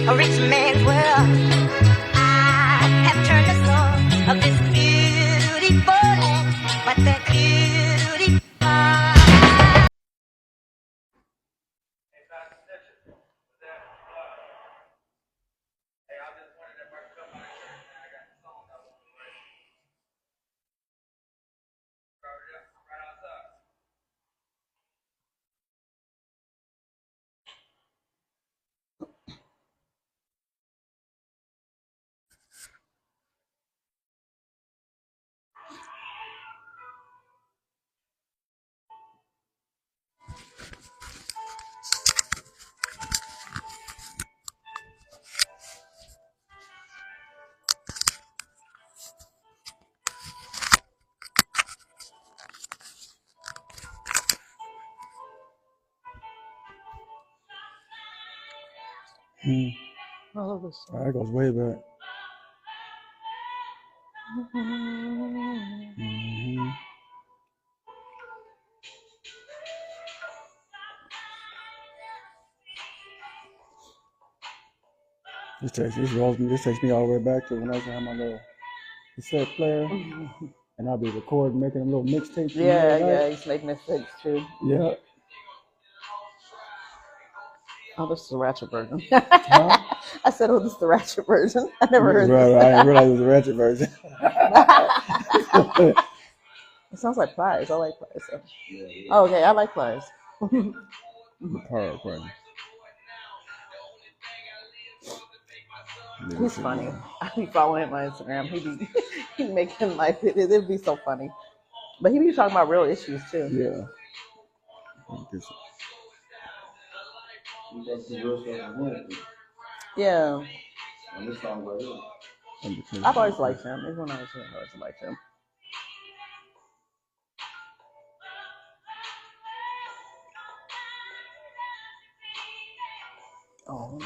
a rich man's world. I have turned the soul of this beautiful land, but that beautiful. I love this song. That goes way back. This takes me all the way back to when I used to have my little cassette player, and I'll be recording, making them little mixtapes. Yeah, he's making mixtapes too. Yeah. Oh, this is the ratchet version. I said, oh, this is the ratchet version. I never heard this. I didn't realize it was the ratchet version. It sounds like Plies. I like Plies. So. Oh, okay, I like Plies. He's funny. I be following him on Instagram. He making life. It'd be so funny. But he be talking about real issues too. Yeah. Yeah. I've always liked him. Even when I was young, I always liked him. Oh.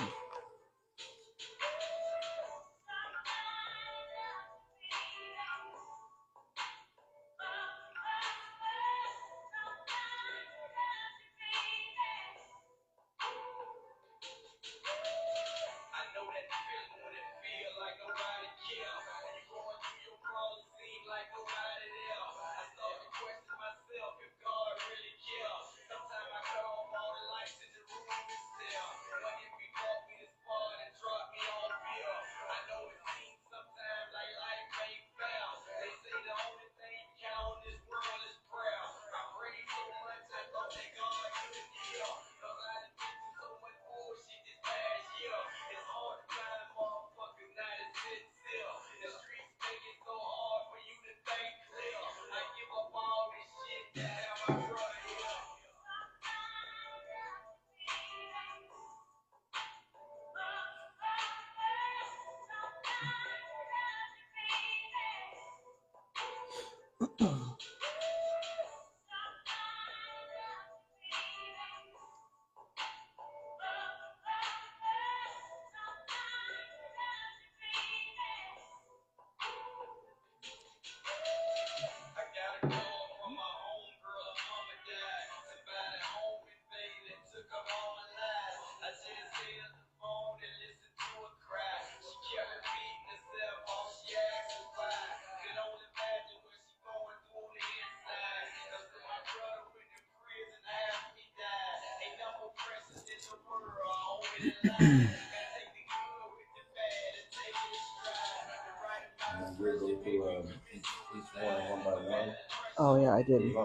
Oh yeah, I did.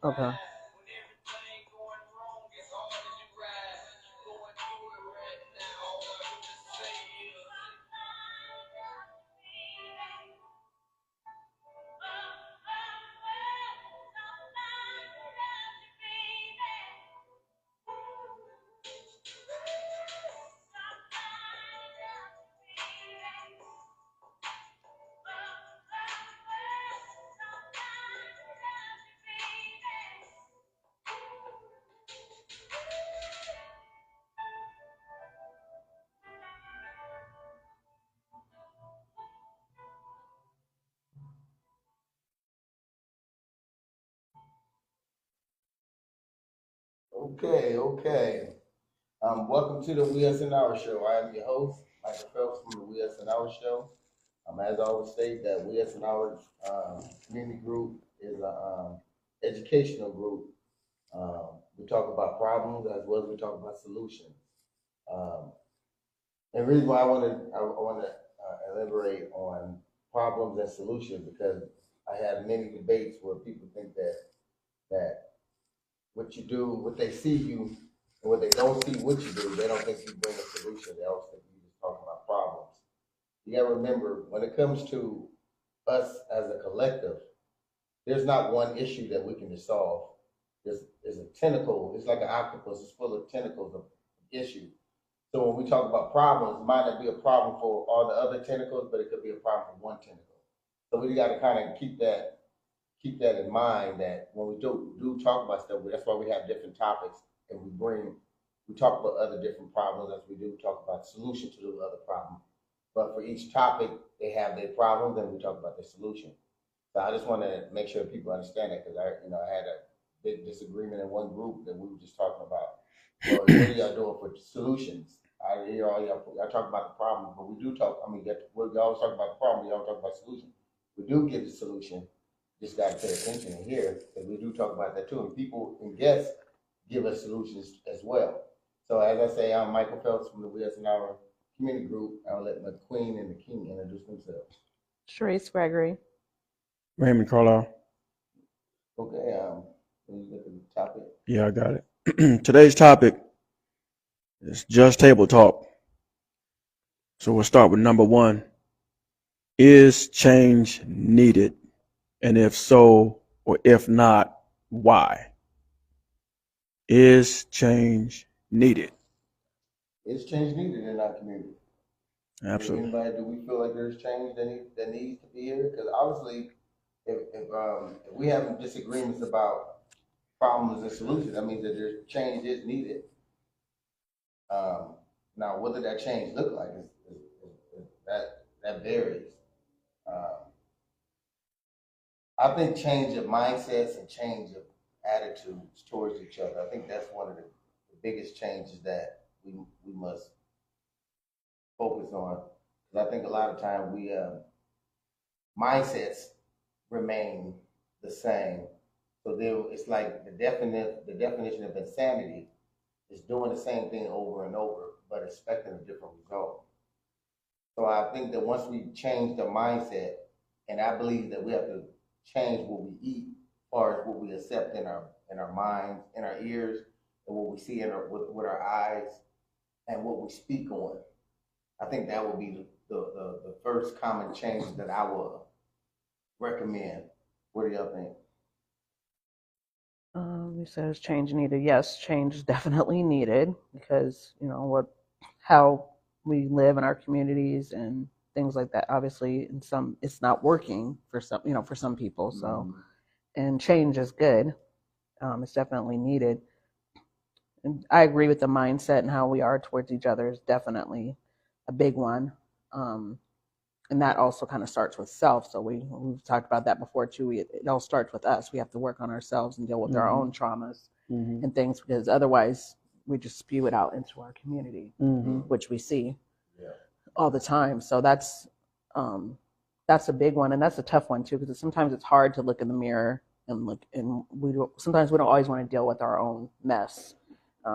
Okay. Okay. Welcome to the We Us and Our Show. I am your host, Michael Phelps from the We Us and Our Show. As I always state, that We Us and Our community group is an educational group. We talk about problems as well as we talk about solutions. Um, and the reason why I want to elaborate on problems and solutions because I had many debates where people think that what you do, what they see you, and what they don't see what you do, they don't think you bring a solution. They always think you just talking about problems. You gotta remember, when it comes to us as a collective, there's not one issue that we can just solve. There's a tentacle. It's like an octopus. It's full of tentacles of issues. So when we talk about problems, it might not be a problem for all the other tentacles, but it could be a problem for one tentacle. So we got to kind of keep that in mind, that when we do talk about stuff, that's why we have different topics, and we talk about other different problems as we do talk about solutions to those other problems. But for each topic, they have their problems, and we talk about their solution. So I just want to make sure people understand that, because I had a big disagreement in one group that we were just talking about. Well, what are y'all doing for solutions? I hear all y'all talk about the problem, but we do talk. I mean, we always talk about the problem. We always talk about solution. We do give the solution. Just got to pay attention and hear, because we do talk about that too. And people and guests give us solutions as well. So as I say, I'm Michael Phelps from the We Us and Our community group. I'll let the Queen and the King introduce themselves. Sharice Gregory. Raymond Carlisle. Okay, can you get the topic? Yeah, I got it. Today's topic is just table talk. So we'll start with number one. Is change needed? And if so, or if not, why? Is change needed? Is change needed in our community? Absolutely. Anybody, do we feel like there's change that needs to be here? Because obviously, if we have disagreements about problems and solutions, that means that there's change is needed. Now, whether that change look like is that varies. I think change of mindsets and change of attitudes towards each other. I think that's one of the biggest changes that we must focus on. Because I think a lot of time mindsets remain the same. So it's like the definition of insanity is doing the same thing over and over, but expecting a different result. So I think that once we change the mindset, and I believe that we have to change what we eat, as far as what we accept in our minds, in our ears, and what we see with our eyes, and what we speak on. I think that would be the first common change that I would recommend. What do y'all think? You said is change needed. Yes, change is definitely needed because how we live in our communities and things like that. Obviously, it's not working for some people. So, and change is good. It's definitely needed. And I agree with the mindset and how we are towards each other is definitely a big one. And that also kind of starts with self. So we've talked about that before too. It all starts with us. We have to work on ourselves and deal with our own traumas and things, because otherwise we just spew it out into our community, which we see all the time. So that's a big one, and that's a tough one too, because sometimes it's hard to look in the mirror and look, and sometimes we don't always want to deal with our own mess.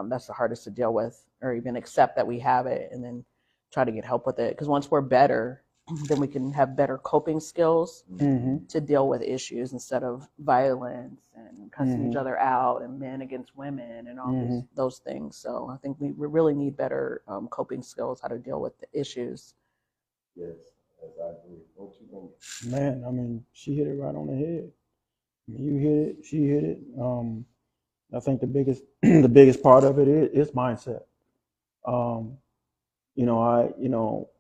That's the hardest to deal with, or even accept that we have it, and then try to get help with it. Because once we're better, then we can have better coping skills to deal with issues instead of violence and cussing each other out and men against women and all those things. So I think we really need better coping skills, how to deal with the issues. Yes, I agree. What you think? Man, I mean, she hit it right on the head. I mean, you hit it, she hit it. I think the biggest part of it is mindset.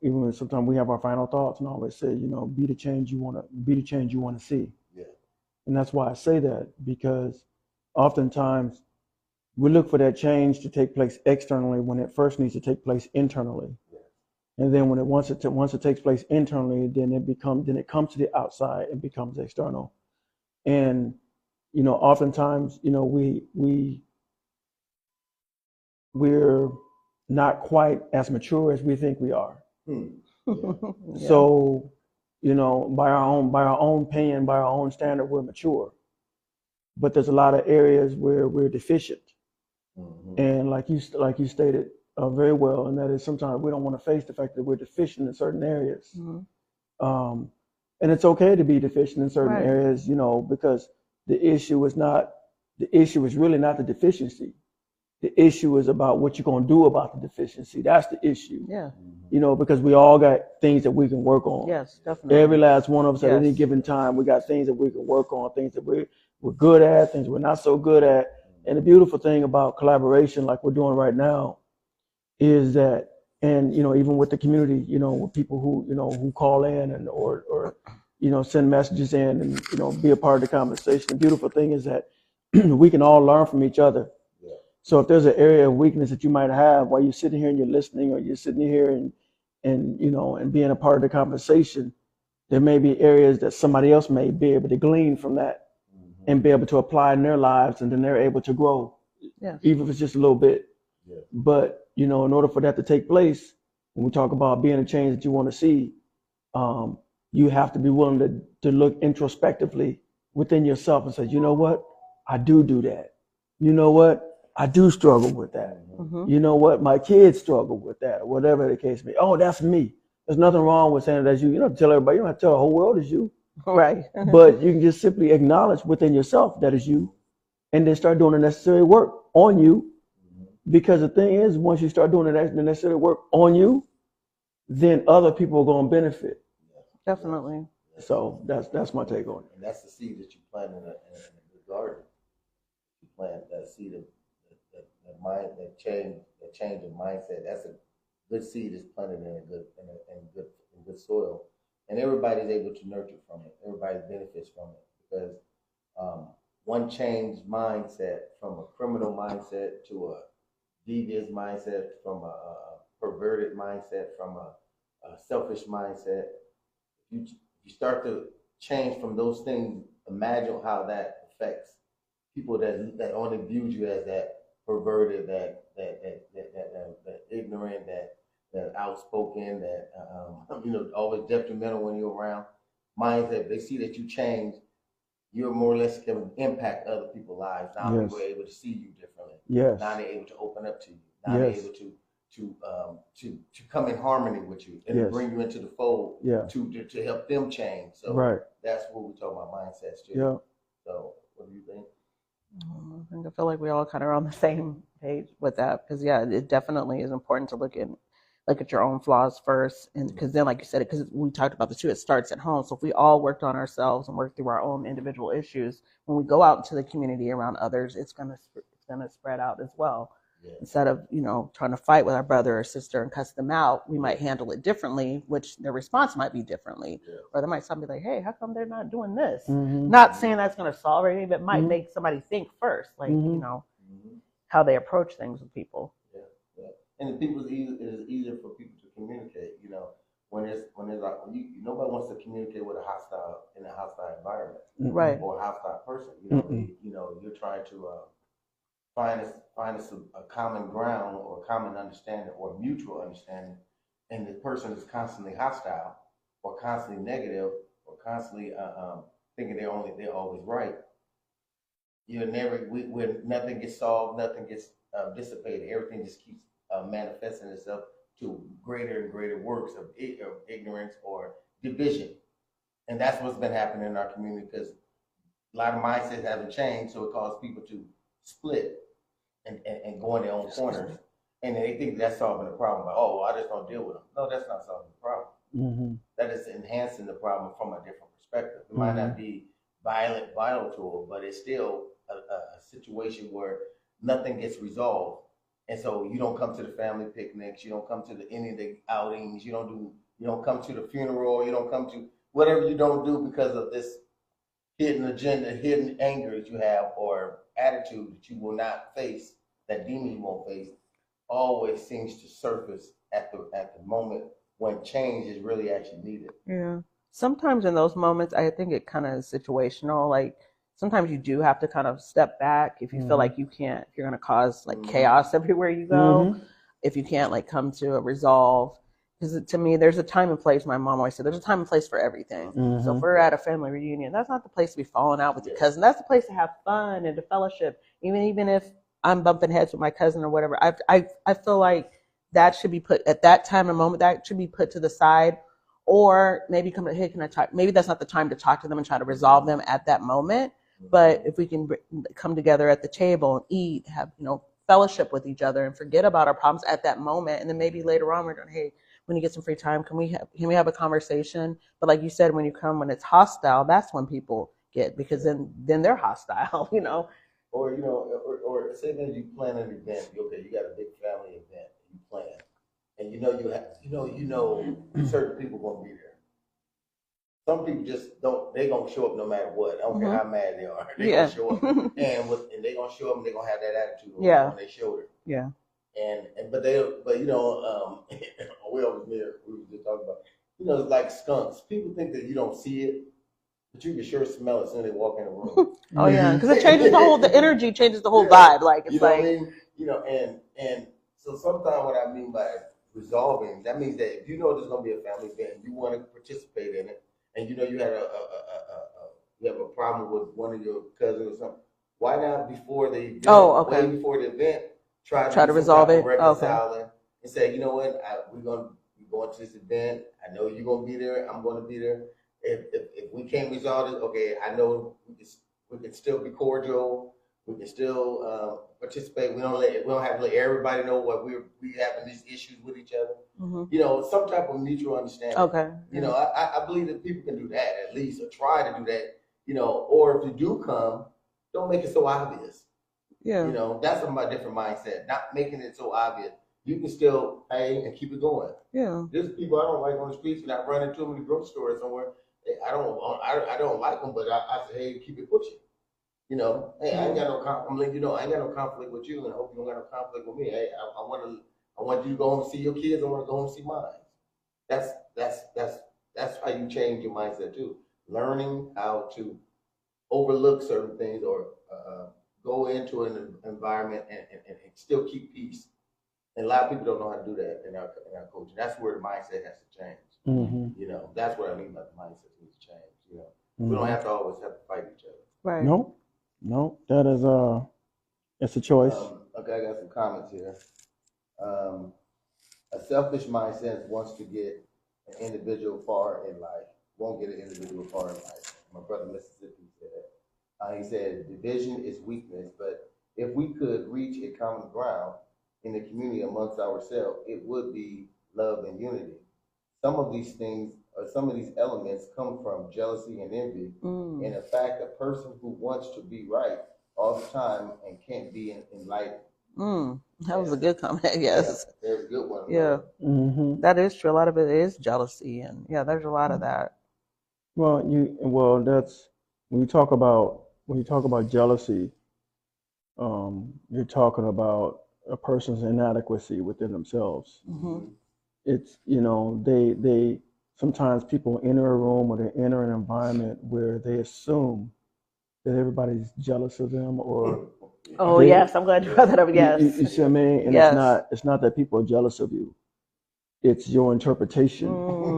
Even when sometimes we have our final thoughts and always say, be the change you want to see. Yeah. And that's why I say that, because oftentimes we look for that change to take place externally when it first needs to take place internally. Yeah. And then once it takes place internally, then it comes to the outside and becomes external. And oftentimes, we're not quite as mature as we think we are. Yeah. Yeah. So, you know, by our own opinion, by our own standard, we're mature. But there's a lot of areas where we're deficient. And like you stated very well, and that is sometimes we don't want to face the fact that we're deficient in certain areas. And it's okay to be deficient in certain Right. areas, you know, because the issue is really not the deficiency. The issue is about what you're going to do about the deficiency. That's the issue. Yeah. You know, because we all got things that we can work on. Yes, definitely. Every last one of us at any Yes. given time, we got things that we can work on, things that we're good at, things we're not so good at. And the beautiful thing about collaboration, like we're doing right now, is that, and you know, even with the community, you know, with people who, you know, who call in and or you know, send messages in and, you know, be a part of the conversation. The beautiful thing is that we can all learn from each other. Yeah. So if there's an area of weakness that you might have while you're sitting here and you're listening, or you're sitting here and you know, and being a part of the conversation, there may be areas that somebody else may be able to glean from that and be able to apply in their lives, and then they're able to grow, Yes. even if it's just a little bit. Yeah. But, you know, in order for that to take place, when we talk about being a change that you want to see, you have to be willing to look introspectively within yourself and say, you know what, I do that. You know what, I do struggle with that. You know what, my kids struggle with that, or whatever the case may be. Oh, that's me. There's nothing wrong with saying that's you. You don't have to tell everybody. You don't have to tell the whole world it's you. Right. But you can just simply acknowledge within yourself that is you, and then start doing the necessary work on you. Because the thing is, once you start doing the necessary work on you, then other people are going to benefit. Definitely. So that's my take on it. And that's the seed that you plant in a good garden. You plant that seed of that change of mindset. That's a good seed is planted in good soil, and everybody's able to nurture from it. Everybody benefits from it, because one changed mindset from a criminal mindset to a devious mindset, from a perverted mindset, from a selfish mindset. You start to change from those things. Imagine how that affects people that only viewed you as that perverted, that ignorant, that outspoken, that you know, always detrimental when you're around. Mindset. They see that you change, you're more or less can impact other people's lives. Now Yes. people are able to see you differently. Yes. Now they're able to open up to you. Now Yes. they're able to come in harmony with you and Yes. bring you into the fold. Yeah. To help them change. So Right. that's what we talk about, mindsets too. Yeah. So what do you think? I feel like we all kind of are on the same page with that, because yeah, it definitely is important to look at your own flaws first, and because then, like you said, because we talked about the two, it starts at home. So if we all worked on ourselves and worked through our own individual issues, when we go out into the community around others, it's gonna spread out as well. Yeah. Instead of, you know, trying to fight with our brother or sister and cuss them out, we might handle it differently, which their response might be differently. Yeah. Or they might be like, hey, how come they're not doing this? Mhm. Not saying that's going to solve anything, but might Mhm. make somebody think first, like, Mhm. you know, how they approach things with people. Yeah, yeah. And it is easier for people to communicate. You know, when nobody wants to communicate with a hostile environment, Right. or a hostile person. You know, you're trying to find a common ground, or a common understanding, or mutual understanding, and the person is constantly hostile, or constantly negative, or constantly thinking they're always right. When nothing gets solved, nothing gets dissipated. Everything just keeps manifesting itself to greater and greater works of ignorance or division. And that's what's been happening in our community, because a lot of mindsets haven't changed, so it causes people to split and go in their own corners. And they think that's solving the problem. Like, oh, well, I just don't deal with them. No, that's not solving the problem. Mm-hmm. That is enhancing the problem from a different perspective. It might not be vital to it, but it's still a situation where nothing gets resolved. And so you don't come to the family picnics, you don't come to any of the outings, you don't come to the funeral, you don't come to whatever you don't do because of this hidden agenda, hidden anger that you have, or attitude that you will not face, that demon you won't face, always seems to surface at the moment when change is really actually needed. Yeah. Sometimes in those moments, I think it kind of is situational. Like sometimes you do have to kind of step back if you feel like you can't, if you're going to cause like chaos everywhere you go. if you can't like come to a resolve. Because to me, there's a time and place. My mom always said there's a time and place for everything. So if we're at a family reunion, that's not the place to be falling out with your cousin. That's the place to have fun and to fellowship. Even if I'm bumping heads with my cousin or whatever, I feel like that should be put at that time and moment. That should be put to the side, or maybe come to, hey, can I talk? Maybe that's not the time to talk to them and try to resolve them at that moment. But if we can come together at the table and eat, have fellowship with each other, and forget about our problems at that moment, and then maybe later on we're going, hey, when you get some free time, can we have a conversation? But like you said, when it's hostile, that's when people get, because then they're hostile, Or or say that you plan an event. You got a big family event you plan, and certain people gonna be there. Some people just don't. They gonna show up no matter what. I don't care how mad they are. They gonna show up, and they gonna show up, and they gonna have that attitude on their shoulder. Yeah. But we over there, we were just talking about, it's like skunks. People think that you don't see it, but you can sure smell it as soon as they walk in the room. Oh yeah, because it changes the energy changes the whole vibe. Like it's what I mean? And so sometimes what I mean by resolving, that means that if you know there's gonna be a family event and you want to participate in it, and you had you have a problem with one of your cousins or something, why not before the event? Way before the event. Try to resolve it, reconciling, and say, you know what, we're going to this event. I know you're going to be there. I'm going to be there. If we can't resolve it, okay, I know we can still be cordial. We can still participate. We don't have to let everybody know what we having these issues with each other. Some type of mutual understanding. Okay. I believe that people can do that at least, or try to do that. Or if you do come, don't make it so obvious. Yeah. That's my different mindset. Not making it so obvious. You can still pay and keep it going. Yeah. There's people I don't like on the streets, and I run into them in the grocery store somewhere. I don't like them, but I say, hey, keep it pushing. Hey, I ain't got no conflict. I ain't got no conflict with you, and I hope you don't got no conflict with me. Hey, I want you to go home and see your kids. I want to go home and see mine. That's how you change your mindset too. Learning how to overlook certain things, or go into an environment and still keep peace. And a lot of people don't know how to do that in our culture. That's where the mindset has to change. That's what I mean by the mindset needs to change. We don't have to always have to fight each other. Right. No, that is it's a choice. Okay, I got some comments here. A selfish mindset wants to get an individual far in life. Won't get an individual far in life. My brother Mississippi said that. He said, division is weakness, but if we could reach a common ground in the community amongst ourselves, it would be love and unity. Some of these elements come from jealousy and envy, and in fact, a person who wants to be right all the time and can't be enlightened. That was a good comment. Yes. Yeah, there's a good one. Yeah. That is true. A lot of it is jealousy, and there's a lot of that. That's when you talk about jealousy, you're talking about a person's inadequacy within themselves. It's they sometimes people enter a room or they enter an environment where they assume that everybody's jealous of them, or yes, I'm glad you brought that up. Yes, you see what I mean? And it's not that people are jealous of you. It's your interpretation.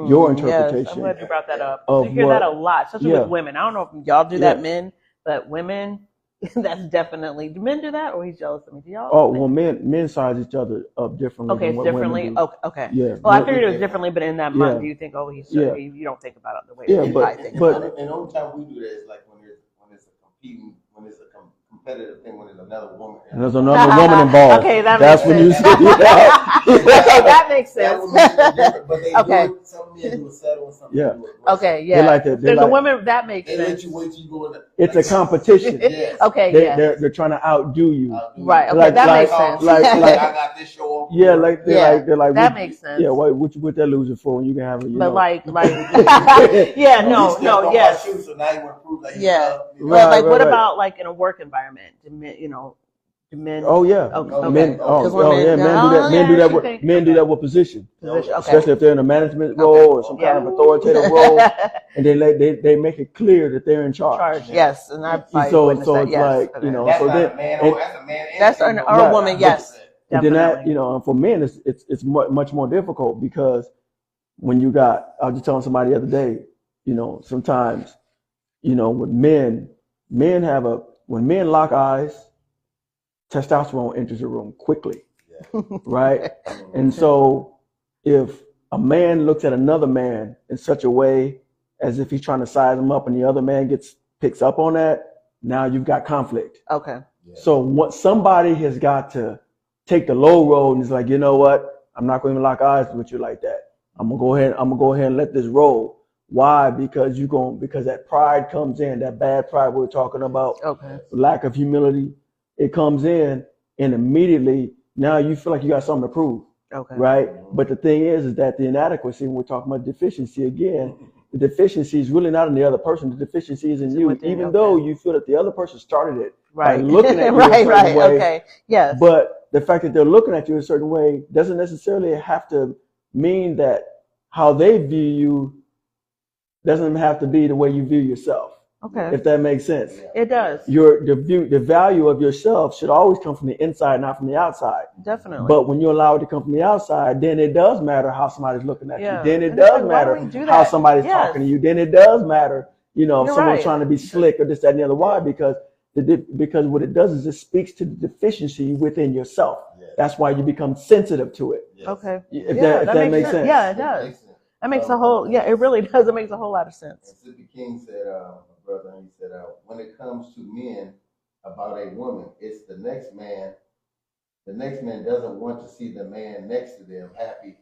Your interpretation. Yes, I'm glad you brought that up. You hear that a lot, especially with women. I don't know if y'all do that, men, but women, that's definitely. Do men do that, or he's jealous of me? Do y'all? Men size each other up differently. Okay, it's differently. Okay. Yeah. Well, I figured it was differently, but in that month, do you think, he's you don't think about it the way I think about it. And the only time we do that is like when it's a competitive thing, when there's another woman. And there's another woman involved. Okay, that's when you see. Okay, that makes sense. But they do it, some men do it subtle and some men do it. Okay, yeah. There's a woman that makes sense. They let you wait till you go in. It's a competition. Yes. Okay, they're trying to outdo you. Right. Okay, that makes sense. Like I got this show off. Yeah, they're like that makes sense. Yeah, what you put that loser for when you can have it? But like yes. Shoes, so now you want to prove that what about like in a work environment? Do men? Oh yeah. Men. Men do that. Men do that with position. Especially if they're in a management role or some kind of authoritative role, and they make it clear that they're in charge. Yes, and I so it's that. like that's so not then a man, that's a man. That's or a woman. Yes. And then that, Definitely. you know, for men, it's much more difficult because when you got, I was just telling somebody the other day, you know, sometimes, you know, with men have when men lock eyes, testosterone enters the room quickly, right? And so if a man looks at another man in such a way as if he's trying to size him up and the other man picks up on that, now you've got conflict. Okay. So what somebody has got to take the low road and is like, you know what? I'm not going to lock eyes with you like that. I'm gonna go ahead and let this roll. Why? Because because that pride comes in, that bad pride we're talking about, Okay. lack of humility, it comes in, and immediately now you feel like you got something to prove. Okay. Right? But the thing is that the inadequacy, when we're talking about deficiency again, the deficiency is really not in the other person. The deficiency is in you, within, even okay. though you feel that the other person started it by Right. looking at you right. a certain Right. way. Okay. Yes. But the fact that they're looking at you a certain way doesn't necessarily have to mean that how they view you doesn't have to be the way you view yourself. Okay. If that makes sense. It does. The value of yourself should always come from the inside, not from the outside. Definitely. But when you allow it to come from the outside, then it does matter how somebody's looking at Yeah. you. Then it And it's does like, why matter do we do how that? somebody's Yes. talking to you. Then it does matter, you know, if You're someone's right. trying to be slick or this, that, and the other. Why? Because because what it does is it speaks to the deficiency within yourself. Yes. That's why you become sensitive to it. Yes. Okay. If Yeah, that makes sense. Yeah, it does. That makes a whole. Yeah, it really does. It makes a whole lot of sense. And Sippy King said, my brother, he said, when it comes to men about a woman, it's the next man. The next man doesn't want to see the man next to them happy,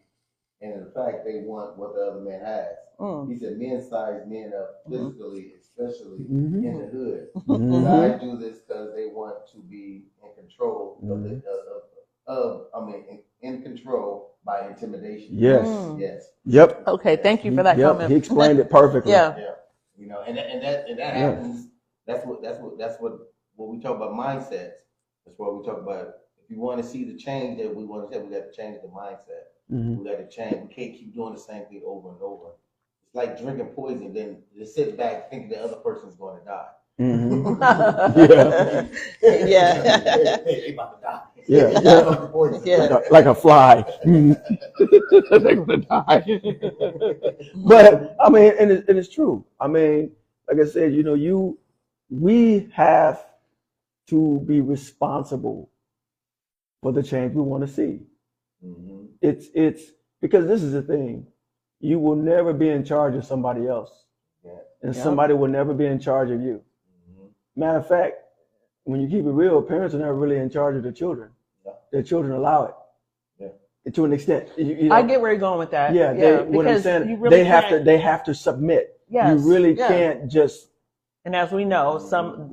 and in fact, they want what the other man has. Mm. He said, men size men up physically, especially Mhm. in the hood. Mhm. Guys do this because they want to be in control in control by intimidation. Yes. Mm. Yes. Yep. Okay. Thank you for that Yep. comment. He explained it perfectly. Yeah. Yeah, you know, and that happens. That's what we talk about mindsets. That's what we talk about. If you want to see the change that we want to see, we got to change the mindset. Mhm. We got to change. We can't keep doing the same thing over and over. It's like drinking poison, then just sit back thinking the other person's going to die. Mhm. Yeah. They about to die. Yeah. Poison. Yeah. Like a fly. They're gonna die. But I mean, and it's true. I mean, like I said, you know, we have to be responsible for the change we want to see. Mm-hmm. It's because this is the thing. You will never be in charge of somebody else. Yeah. And Yep. somebody will never be in charge of you. Mm-hmm. Matter of fact, when you keep it real, parents are never really in charge of their children. Yeah. Their children allow it. Yeah. To an extent. You know, I get where you're going with that. yeah, what I'm because saying, you really they have to submit. Yes, You really yeah. can't just And as we know, some.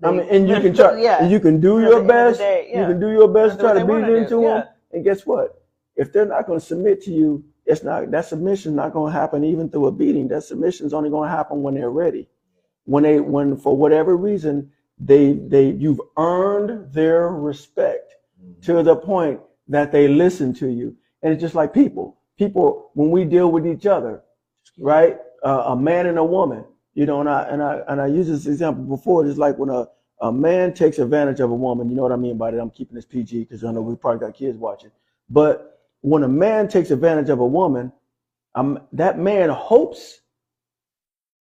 I mean, and you can try, Yeah. and you can do At your the end of the best. day, yeah. You can do your best to That's what try to they beat wanna it do, into yeah. them. And guess what? If they're not going to submit to you, that submission is not going to happen even through a beating. That submission is only going to happen when they're ready. When for whatever reason you've earned their respect to the point that they listen to you. And it's just like people when we deal with each other, right? A man and a woman, you know, and I used this example before. It's like when a man takes advantage of a woman. You know what I mean by that? I'm keeping this PG because I know we probably got kids watching. But when a man takes advantage of a woman, that man hopes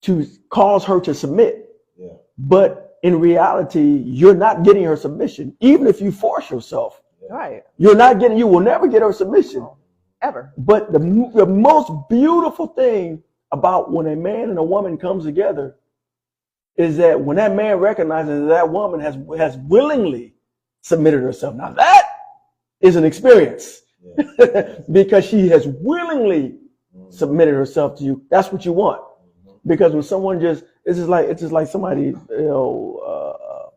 to cause her to submit. Yeah. But in reality, you're not getting her submission, even if you force yourself. Right. You will never get her submission. Ever. But the most beautiful thing about when a man and a woman comes together is that when that man recognizes that woman has willingly submitted herself. Now that is an experience. Yeah. Because she has willingly submitted herself to you. That's what you want. Because when someone it's just like somebody, you know,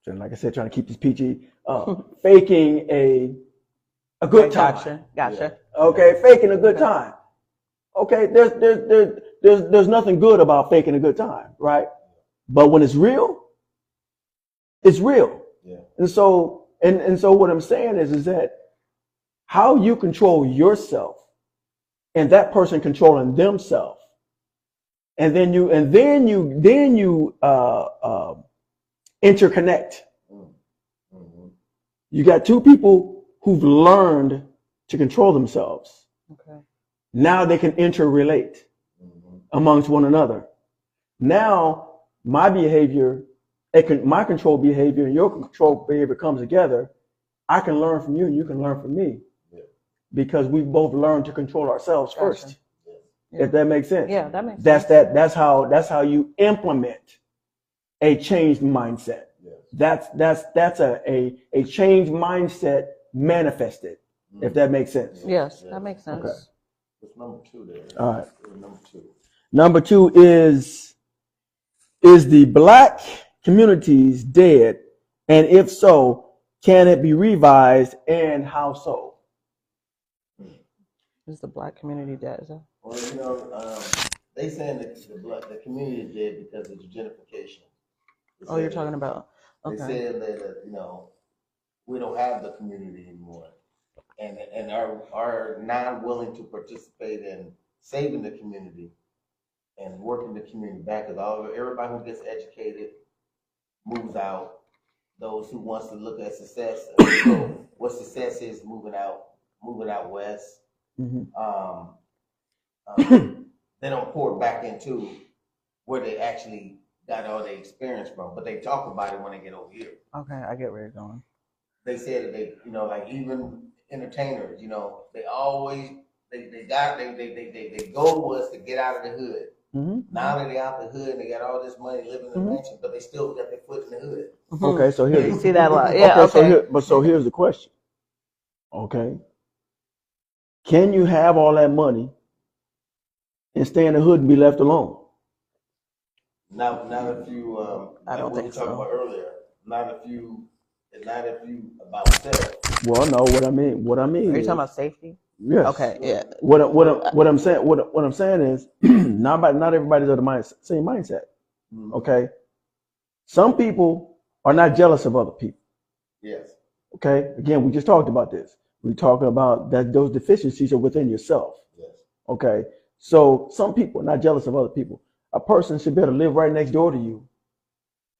like I said, trying to keep this PG, faking a good time. Gotcha. Okay, faking a good time. Okay, there's nothing good about faking a good time, right? But when it's real, it's real. Yeah. And so what I'm saying is that how you control yourself and that person controlling themselves, and then you interconnect. Mm-hmm. You got two people who've learned to control themselves. Okay. Now they can interrelate amongst one another. Now my behavior, my control behavior and your control behavior comes together. I can learn from you and you can learn from me. Because we both learned to control ourselves first. Yeah. If that makes sense. Yeah, that makes sense. That's how you implement a changed mindset. Yes. That's a changed mindset manifested. If that makes sense. Yes, that makes sense. Okay. What's number 2 there? All right. Number 2. Number 2 is the black communities dead? And if so, can it be revised and how so? Is the black community dead? Is that? Well, they saying that the community is dead because of gentrification. You're talking about. Okay. They said that we don't have the community anymore, and are not willing to participate in saving the community and working the community back. Because everybody who gets educated moves out. Those who wants to look at success, what success is, moving out west. Mm-hmm. They don't pour back into where they actually got all their experience from, but they talk about it when they get over here. Okay, I get where you're going. They said that they, like even entertainers, they always they goal was to get out of the hood. Mm-hmm. Now that they're out the hood and they got all this money living in the mansion, but they still got their foot in the hood. Mm-hmm. Okay, so here you see that a lot. Yeah. Okay. So here's the question. Okay. Can you have all that money and stay in the hood and be left alone? Not if you I don't think so. About earlier. Not if you about self. Well, no. What I mean. Are you talking about safety? Yes. Okay. Yeah. What I'm saying is not everybody's of the same mindset. Mm-hmm. Okay. Some people are not jealous of other people. Yes. Okay. Again, we just talked about this. We're talking about that those deficiencies are within yourself. Yes. Okay. So some people are not jealous of other people. A person should be able to live right next door to you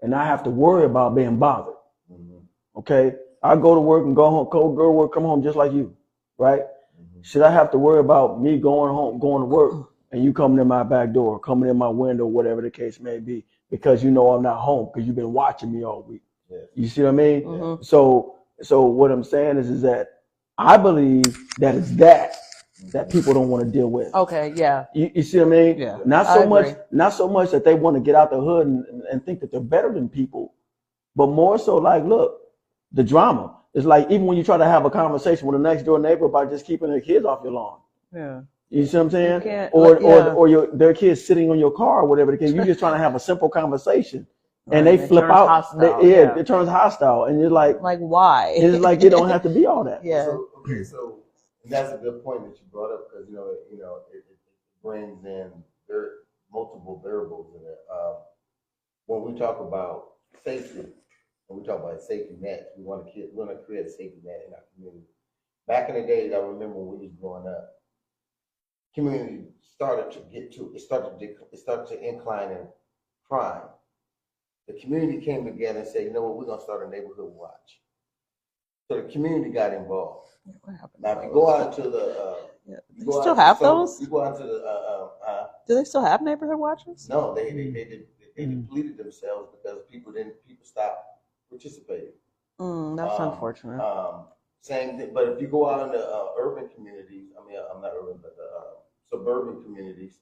and not have to worry about being bothered. Mm-hmm. Okay. I go to work and go to work, come home just like you. Right? Mm-hmm. Should I have to worry about me going to work and you coming in my back door, coming in my window, whatever the case may be, because you know I'm not home because you've been watching me all week. Yes. You see what I mean? Mm-hmm. So what I'm saying is that I believe that it's that people don't want to deal with. Okay, yeah. You see what I mean? Yeah. Not so much that they want to get out the hood and think that they're better than people, but more so like, look, the drama. It's like even when you try to have a conversation with a next door neighbor about just keeping their kids off your lawn. Yeah. You see what I'm saying? Or their kids sitting on your car or whatever the case. You're just trying to have a simple conversation. And they flip out. Hostile, it turns hostile. And you're like why? It's like it don't have to be all that. Yeah. So that's a good point that you brought up because it brings in multiple variables in it. When we talk about safety, when we talk about safety nets, we want to create a safety net in our community. Back in the days, I remember when we was growing up, community started to incline in crime. The community came together and said, you know what, we're going to start a neighborhood watch. So the community got involved. Now, if you go out into the... you still have those? You go out to the... Do they still have neighborhood watches? No, they depleted themselves because people stopped participating. That's unfortunate. Same thing, but if you go out into urban communities, I'm not urban, but suburban communities,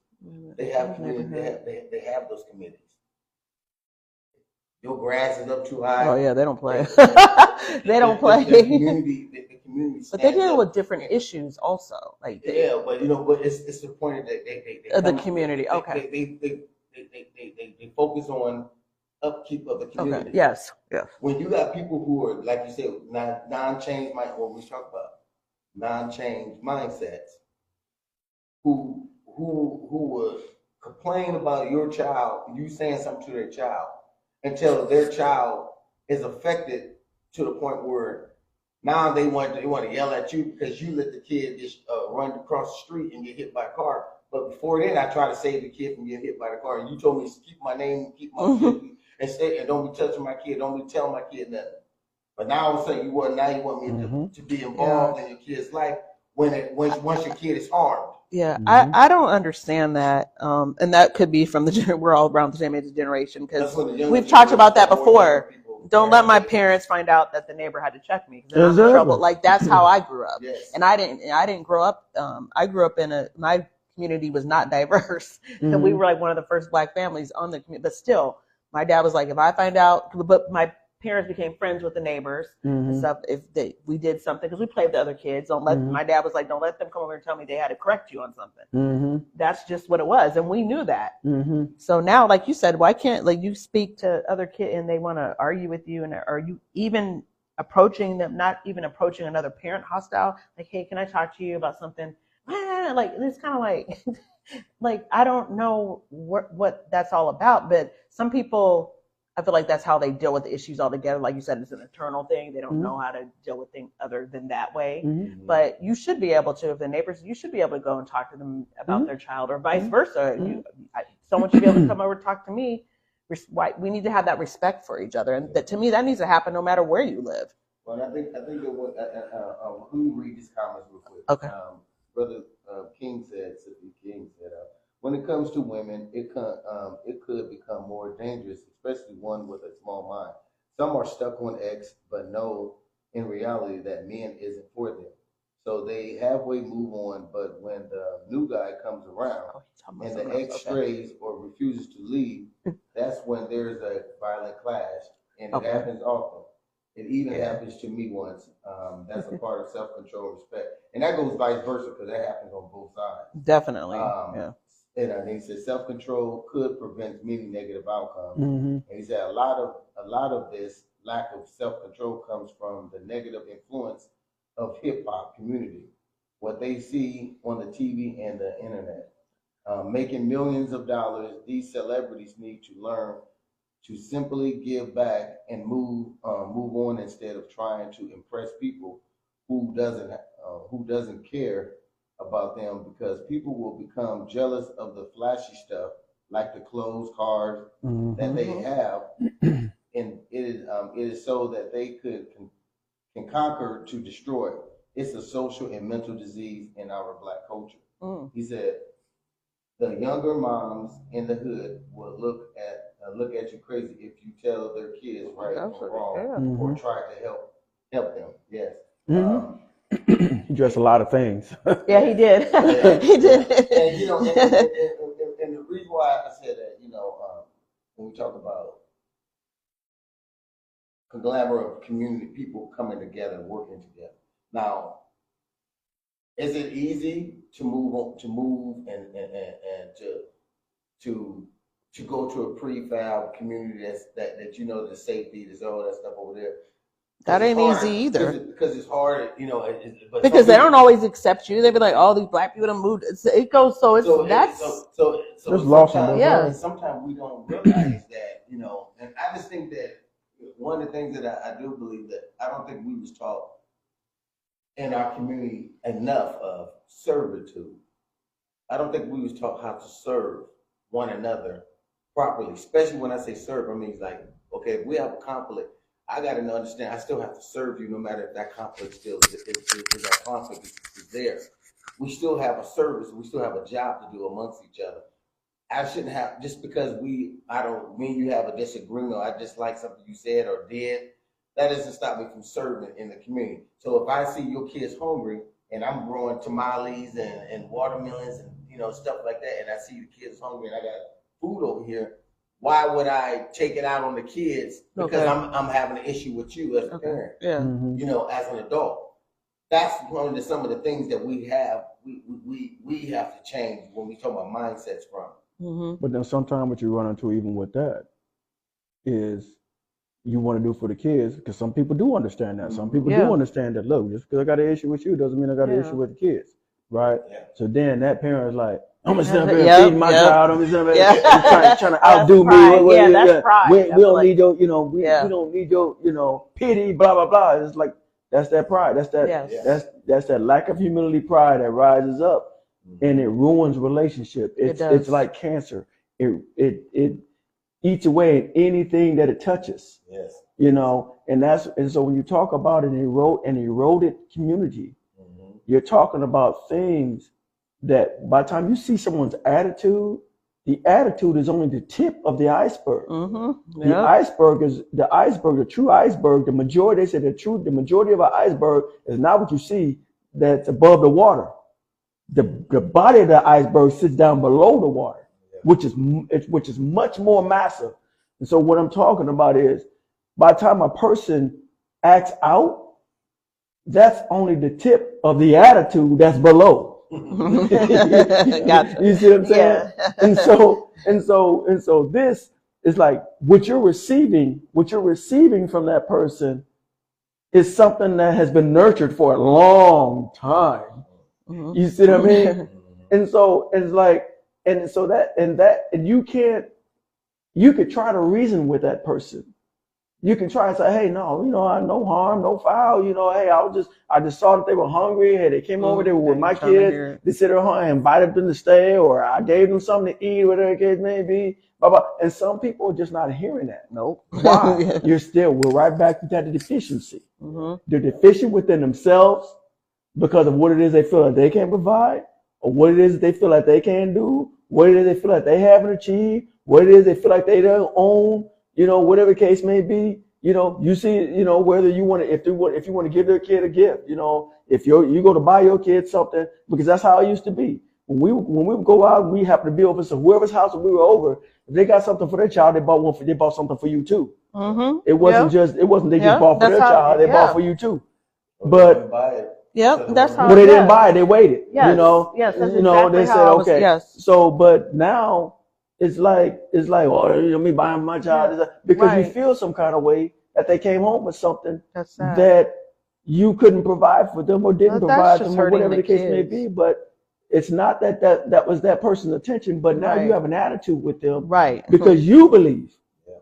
they have they have those committees. Your grass is up too high. Oh yeah, they don't play. They don't play. The community, but they deal with different issues also. Like but it's the point that they the community. Okay. They focus on upkeep of the community. Okay. Yes. When you got people who are, like you said, non-change what we talk about, non-change mindsets, who would complain about your child, you saying something to their child, until their child is affected to the point where now they want to yell at you because you let the kid just run across the street and get hit by a car. But before then, I tried to save the kid from getting hit by the car, and you told me to keep my name, keep my kid, and don't be touching my kid, don't be telling my kid nothing. But now all of a sudden you want me to be involved in your kid's life once your kid is harmed. Yeah, I don't understand that, and that could be from we're all around the same age generation, because we've talked about that before. Don't let my parents find out that the neighbor had to check me, because then I'm in trouble. Like, that's how I grew up, and I didn't grow up. I grew up my community was not diverse, and we were like one of the first Black families on the community. But still, my dad was like, if I find out, but my parents became friends with the neighbors and stuff. If we did something, because we played with the other kids, my dad was like, don't let them come over and tell me they had to correct you on something. That's just what it was, and we knew that. So now, like you said, why can't, like, you speak to other kids and they want to argue with you, and are you even approaching them, not even approaching another parent hostile, like, hey, can I talk to you about something? Like, it's kind of like like, I don't know what that's all about, but some people, I feel like that's how they deal with the issues altogether. Like you said, it's an internal thing. They don't know how to deal with things other than that way. But you should be able to, if the neighbors, you should be able to go and talk to them about their child, or vice versa. Someone should be able to come over and talk to me. We need to have that respect for each other, and that, to me, that needs to happen no matter where you live. Well, I think that let me read these comments real quick. Okay. Brother King said, when it comes to women, it could become more dangerous, especially one with a small mind. Some are stuck on X, but know in reality that men isn't for them. So they halfway move on, but when the new guy comes around and the X strays or refuses to leave, that's when there's a violent clash, and it happens often. It even happens to me once. That's a part of self-control and respect. And that goes vice versa, because that happens on both sides. Definitely. And he said self-control could prevent many negative outcomes. And he said a lot of this lack of self-control comes from the negative influence of hip-hop community, what they see on the TV and the internet. Making millions of dollars, these celebrities need to learn to simply give back and move on, instead of trying to impress people who doesn't care about them, because people will become jealous of the flashy stuff, like the clothes, cars that they have, and it is so that they can conquer to destroy. It's a social and mental disease in our Black culture. He said the younger moms in the hood will look at you crazy if you tell their kids right or wrong, or try to help them. Yes. He addressed a lot of things. Yeah, he did. He did. And and the reason why I said that, when we talk about conglomerate of community people coming together, working together. Now, is it easy to move and to go to a prefab community that the safety, there's all that stuff over there? That ain't easy either. Because it's hard, but because they don't always accept you. They be like, "Oh, these Black people done moved." It goes so sometimes we don't realize that, and I just think that one of the things that I do believe that I don't think we was taught in our community enough of servitude. I don't think we was taught how to serve one another properly, especially when I say serve. I mean, it's like, okay, if we have a conflict, I got to understand I still have to serve you, no matter if that conflict still is that conflict is there. We still have a service. We still have a job to do amongst each other. I shouldn't have, just because you have a disagreement, or I dislike something you said or did, that doesn't stop me from serving in the community. So if I see your kids hungry and I'm growing tamales and watermelons and stuff like that, and I see the kids hungry and I got food over here, why would I take it out on the kids because I'm having an issue with you as a parent? Yeah. As an adult. That's one of some of the things that we have to change when we talk about mindsets from. But then sometimes what you run into even with that is you want to do for the kids, because some people do understand that. Some people do understand that, look, just because I got an issue with you doesn't mean I got an issue with the kids, right? Yeah. So then that parent is like, I'm going to stand up here and feed my child. I'm going to stand up here trying to outdo me. That's pride. We don't need your, we don't need your, pity, blah, blah, blah. It's like, that's that pride. That's that lack of humility, pride that rises up, and it ruins relationship. It's like cancer. It eats away at anything that it touches. Yes. And so when you talk about an eroded community, you're talking about things that by the time you see someone's attitude, the attitude is only the tip of the iceberg. The iceberg is the true iceberg. The majority, they say the majority of an iceberg is not what you see that's above the water. The body of the iceberg sits down below the water, which is much more massive. And so what I'm talking about is, by the time a person acts out, that's only the tip of the attitude that's below. Gotcha. You see what I'm saying? Yeah. And so this is like what you're receiving from that person is something that has been nurtured for a long time. You see what I mean? And so it's like, and you could try to reason with that person. You can try and say, hey, no, no harm, no foul. Hey, I just saw that they were hungry. Hey, they came over, they were with my kids. They sit at home and invited them to stay, or I gave them something to eat, whatever the case may be. Blah, blah. And some people are just not hearing that. Nope. Why? We're right back to that deficiency. They're deficient within themselves because of what it is they feel like they can provide, or what it is they feel like they can do, what it is they feel like they haven't achieved, what it is they feel like they don't own. Whatever the case may be, you see, whether you want to, if you want to give their kid a gift, if you go to buy your kid something, because that's how it used to be. When we would go out, we happened to be over, so whoever's house we were over, if they got something for their child, they bought something for you too. It wasn't they just bought for their child, they bought for you too. But that's how. But they didn't buy it, they waited. Yes. Yes, that's exactly they said how okay. Yes. So, but now. It's like, me buying my child because you feel some kind of way that they came home with something that you couldn't provide for them or didn't provide them or whatever the case may be. But it's not that was that person's intention. But now you have an attitude with them, because you believe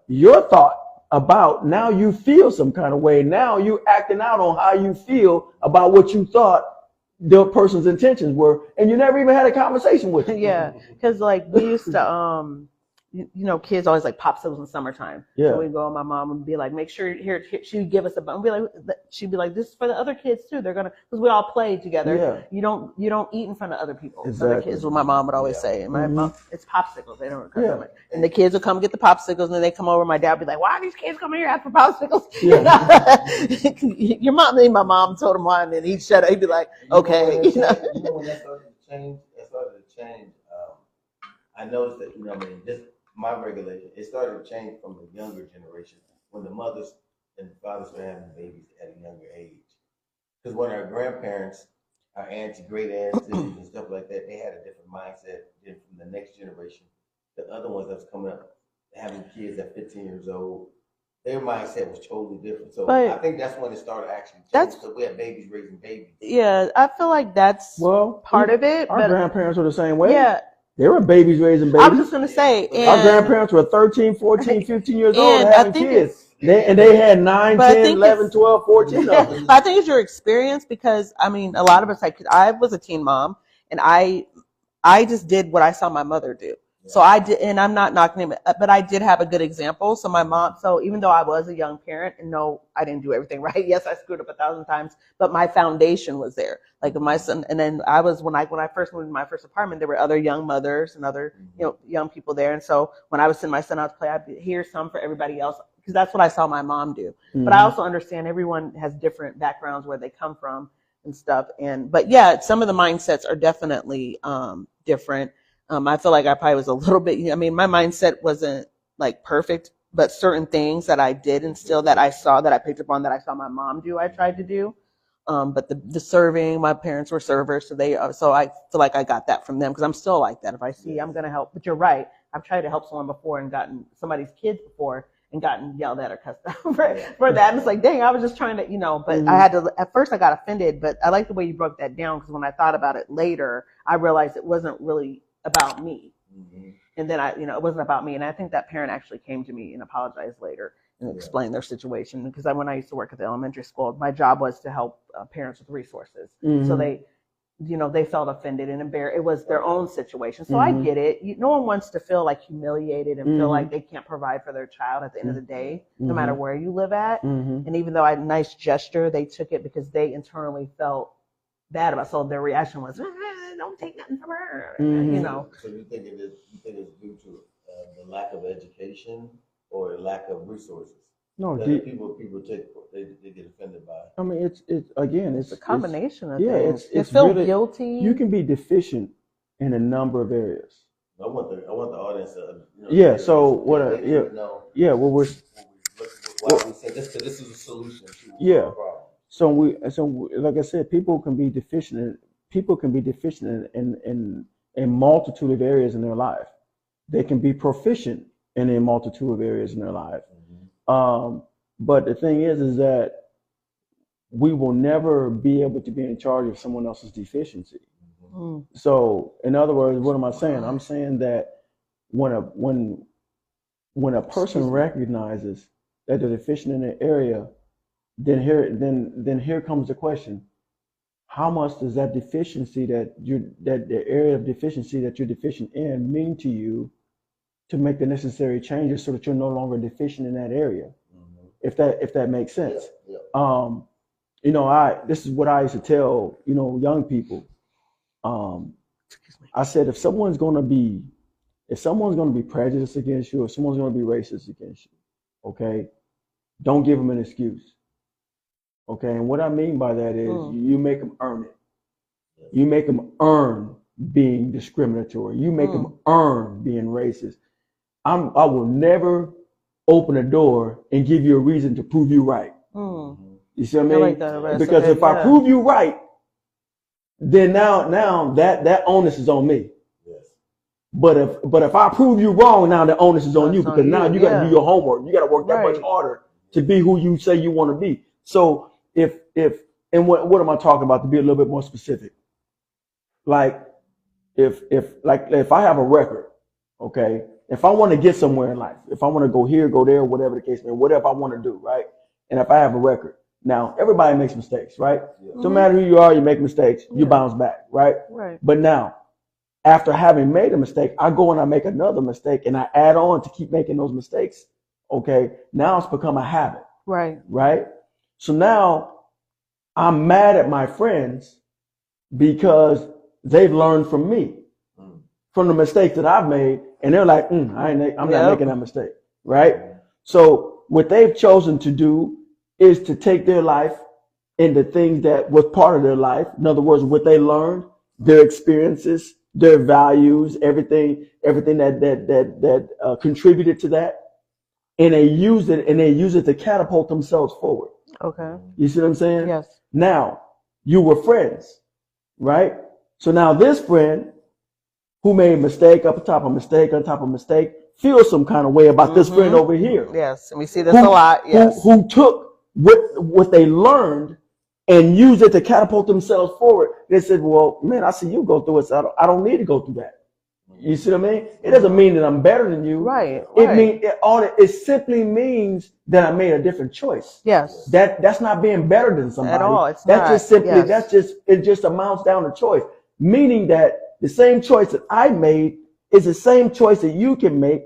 your thought about, now you feel some kind of way. Now you acting out on how you feel about what you thought the person's intentions were, and you never even had a conversation with them. Yeah, because like we used to, kids always like popsicles in summertime. Yeah. So we'd go, and my mom would be like, make sure here she'd give us a bunch. She'd be like, this is for the other kids too. They're gonna, because we all play together. Yeah. You don't eat in front of other people. Exactly. Other kids, what my mom would always say. And my mom, it's popsicles. They don't and the kids would come get the popsicles, and then they come over. My dad would be like, why are these kids coming here asking for popsicles? Yeah. My mom told him why, and then he'd shut up. He'd be like, okay. When that started to change, I noticed that, just my regulation, it started to change from the younger generation, when the mothers and fathers were having babies at a younger age. Because when our grandparents, our aunts, great aunts, and stuff like that, they had a different mindset than from the next generation. The other ones that's coming up, having kids at 15 years old, their mindset was totally different. So I think that's when it started actually changing, because we had babies raising babies. Yeah, I feel like that's part of it. Our grandparents were the same way. Yeah. They were babies raising babies. I was just going to say. Our grandparents were 13, 14, 15 years old and having kids. They had 9, 10, 11, 12, 14 of them. I think it's your experience, because, a lot of us, I was a teen mom, and I just did what I saw my mother do. So I did, and I'm not knocking him, but I did have a good example. So my mom, even though I was a young parent, and no, I didn't do everything right. Yes, I screwed up 1,000 times, but my foundation was there. Like my son, and then I was, when I first moved into my first apartment, there were other young mothers and other, young people there. And so when I was sending my son out to play, I'd be, here's some for everybody else, because that's what I saw my mom do. But I also understand everyone has different backgrounds, where they come from and stuff. But yeah, some of the mindsets are definitely different. I feel like I probably was a little bit, my mindset wasn't like perfect, but certain things that I did instill, that I saw, that I picked up on, that I saw my mom do, I tried to do. But the serving, my parents were servers, so I feel like I got that from them, because I'm still like that. If I see, I'm going to help. But you're right. I've tried to help someone before and gotten somebody's kids before and gotten yelled at or cussed out for that. And it's like, dang, I was just trying to, but I had to, at first I got offended, but I like the way you broke that down, because when I thought about it later, I realized it wasn't really about me. And then it wasn't about me. And I think that parent actually came to me and apologized later and explain their situation. Because when I used to work at the elementary school, my job was to help parents with resources. So they felt offended and embarrassed. It was their own situation. So I get it. No one wants to feel like humiliated and feel like they can't provide for their child at the end of the day, no matter where you live at. And even though I had a nice gesture, they took it because they internally felt bad about it. So their reaction was, don't take nothing from her, So you think it's due to the lack of education or lack of resources? No, people they get offended by. I mean, it's a combination of things. They feel really, guilty. You can be deficient in a number of areas. I want the audience to yeah. So what? What we're why we say this, because this is a solution to our problem. So like I said, people can be deficient in a multitude of areas in their life. They can be proficient in a multitude of areas in their life. But the thing is that we will never be able to be in charge of someone else's deficiency. So, in other words, what am I saying? I'm saying that when a person recognizes that they're deficient in an area, then here comes the question: how much does that deficiency that the area of deficiency that you're deficient in mean to you to make the necessary changes so that you're no longer deficient in that area? If that makes sense. This is what I used to tell young people. I said, if someone's going to be prejudiced against you, or someone's going to be racist against you, okay, don't give them an excuse. Okay, and what I mean by that is you make them earn it. You make them earn being discriminatory. You make them earn being racist. I will never open a door and give you a reason to prove you right. You see what I mean? Like that, because if I prove you right, then now that onus is on me. Yes. But if I prove you wrong, now the onus is on you, because now you got to do your homework. You got to work that much harder to be who you say you want to be. So what am I talking about, to be a little bit more specific? Like if I have a record, okay, if I want to get somewhere in life, if I want to go here, go there, whatever the case may be, whatever I want to do, right? And if I have a record, now everybody makes mistakes, right? No matter who you are, you make mistakes, you bounce back, right? Right. But now, after having made a mistake, I go and I make another mistake, and I add on to keep making those mistakes. Okay, now it's become a habit. Right. Right. So now I'm mad at my friends because they've learned from me, from the mistakes that I've made, and they're like, I'm not making that mistake. Right. So what they've chosen to do is to take their life and the things that was part of their life. In other words, what they learned, their experiences, their values, everything that contributed to that, and they use it to catapult themselves forward. Okay. You see what I'm saying? Yes. Now, you were friends, right? So now this friend who made mistake up on top of mistake on top of mistake feels some kind of way about this friend over here. Yes, and we see this a lot. Yes. Who took what they learned and used it to catapult themselves forward. They said, well, man, I see you go through it, so I don't need to go through that. You see what I mean? It doesn't mean that I'm better than you. Right. It simply means that I made a different choice. Yes. That's not being better than somebody. At all. It's that's not. Just simply, yes. it just amounts down to choice. Meaning that the same choice that I made is the same choice that you can make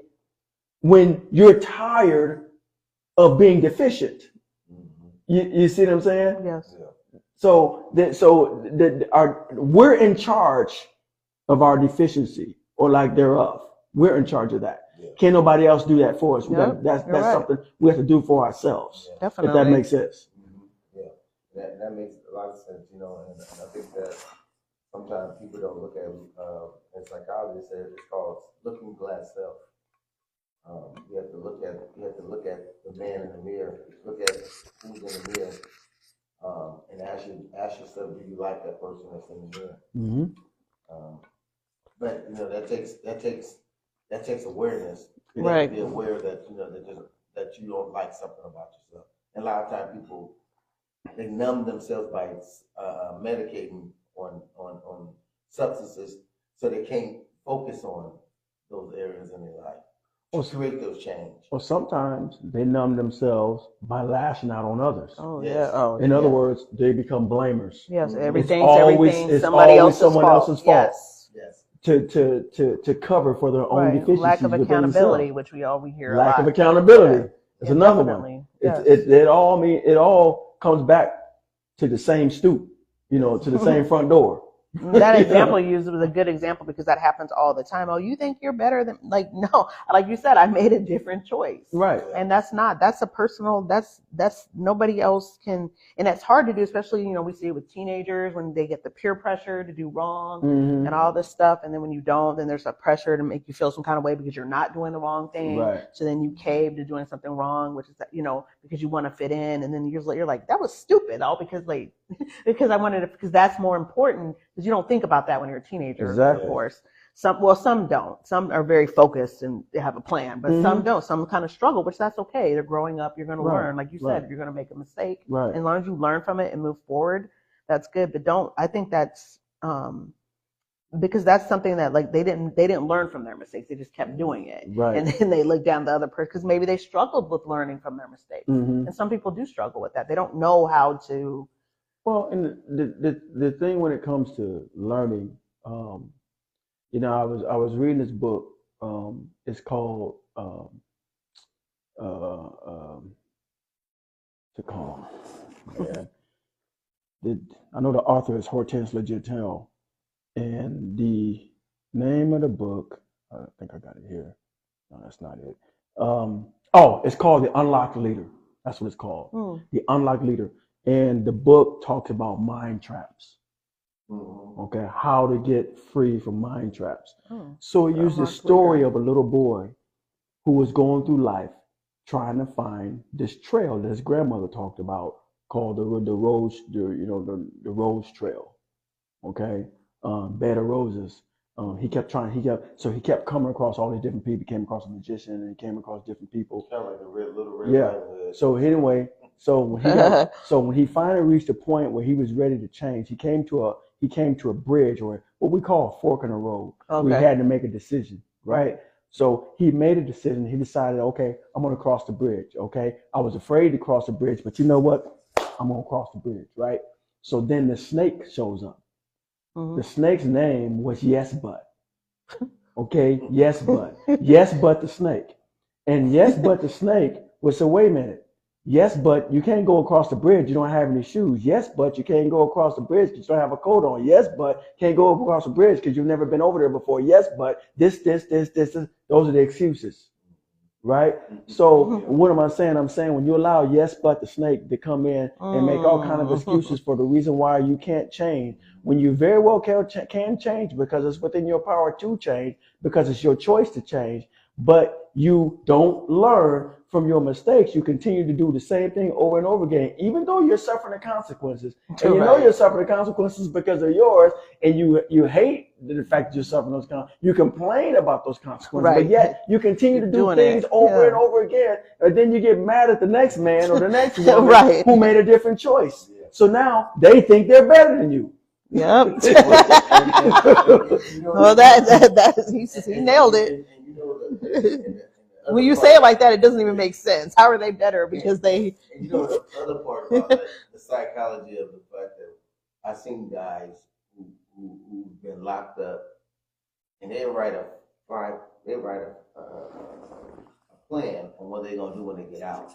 when you're tired of being deficient. You see what I'm saying? Yes. So we're in charge of our deficiency or lack thereof. We're in charge of that. Yeah. Can't nobody else do that for us. That's right. Something we have to do for ourselves. Yeah. Definitely. If that makes sense. Yeah, that makes a lot of sense. And I think that sometimes people don't look at, as psychologists say, it's called looking glass self. You have to look at the man in the mirror. Look at who's in the mirror, and ask yourself, do you like that person that's in the mirror? Mm-hmm. But that takes awareness. You right. have to be aware that that you don't like something about yourself. And a lot of times people they numb themselves by medicating on substances, so they can't focus on those areas in their life. to create those change. Or sometimes they numb themselves by lashing out on others. Oh Yes. yeah. Oh In yeah. other words, they become blamers. Yes, Mhm. everything's everything. It's Somebody always else's someone fault. else's fault Yes. Yes. to cover for their own Right. deficiencies Lack of within accountability, themselves. which we hear a Lack lot. of accountability is Yeah, another definitely. one. Yes. It all comes back to the same stoop, to the same front door. That You example know? you used was a good example because that happens all the time. Oh, you think you're better than, like, no, like you said, I made a different choice. Right. And that's a personal, that's nobody else can, and it's hard to do, especially, we see it with teenagers when they get the peer pressure to do wrong Mhm. and all this stuff. And then when you don't, then there's a pressure to make you feel some kind of way because you're not doing the wrong thing. Right. So then you cave to doing something wrong, which is, because you want to fit in. And then years later, you're like, that was stupid. All because because I wanted to, because that's more important because you don't think about that when you're a teenager, Exactly. of course. Some don't. Some are very focused and they have a plan, but some don't. Some kind of struggle, which that's okay. They're growing up. You're going to learn. Like you said, you're going to make a mistake. Right. And as long as you learn from it and move forward, that's good. But I think that's, because that's something that like they didn't learn from their mistakes. They just kept doing it. Right. And then they look down the other person because maybe they struggled with learning from their mistakes. Mhm. And some people do struggle with that. They don't know how to. Well, and the thing when it comes to learning, I was reading this book. It's called what's it called? Man. I know the author is Hortense Legetel, and the name of the book, I think I got it here. No, that's not it. It's called The Unlocked Leader. That's what it's called. The Unlocked Leader. And the book talks about mind traps. Okay, how to get free from mind traps. So it used the story of a little boy who was going through life trying to find this trail that his grandmother talked about called the rose, the rose trail. Okay, bed of roses. He kept coming across all these different people. He came across a magician and he came across different people. Kind of like a little red Yeah. Riding Hood. So anyway, when he finally reached a point where he was ready to change, he came to a bridge, or what we call a fork in the road. Okay. We had to make a decision, right? So he made a decision. He decided, okay, I'm going to cross the bridge. Okay, I was afraid to cross the bridge, but you know what? I'm going to cross the bridge, right? So then the snake shows up. The snake's name was Yes But. Okay, Yes But. Yes But the snake. And Yes But the snake would say, wait a minute. Yes, but you can't go across the bridge. You don't have any shoes. Yes, but you can't go across the bridge because you don't have a coat on. Yes, but can't go across the bridge because you've never been over there before. Yes, but this. Those are the excuses, right? So what am I saying? I'm saying when you allow Yes, but the snake to come in and make all kind of excuses for the reason why you can't change, when you very well can change because it's within your power to change, because it's your choice to change, but you don't learn from your mistakes. You continue to do the same thing over and over again, even though you're suffering the consequences. And you know you're suffering the consequences because they're yours, and you hate the fact that you're suffering those consequences. You complain about those consequences, but yet you continue to do things over and over again, and then you get mad at the next man or the next woman who made a different choice. So now they think they're better than you. Yep. Well, he nailed it. When you say it like that, it doesn't even make sense. How are they better? Because they. And you know the other part about that, the psychology of the fact that I've seen guys who've been locked up, and they write a plan on what they're gonna do when they get out.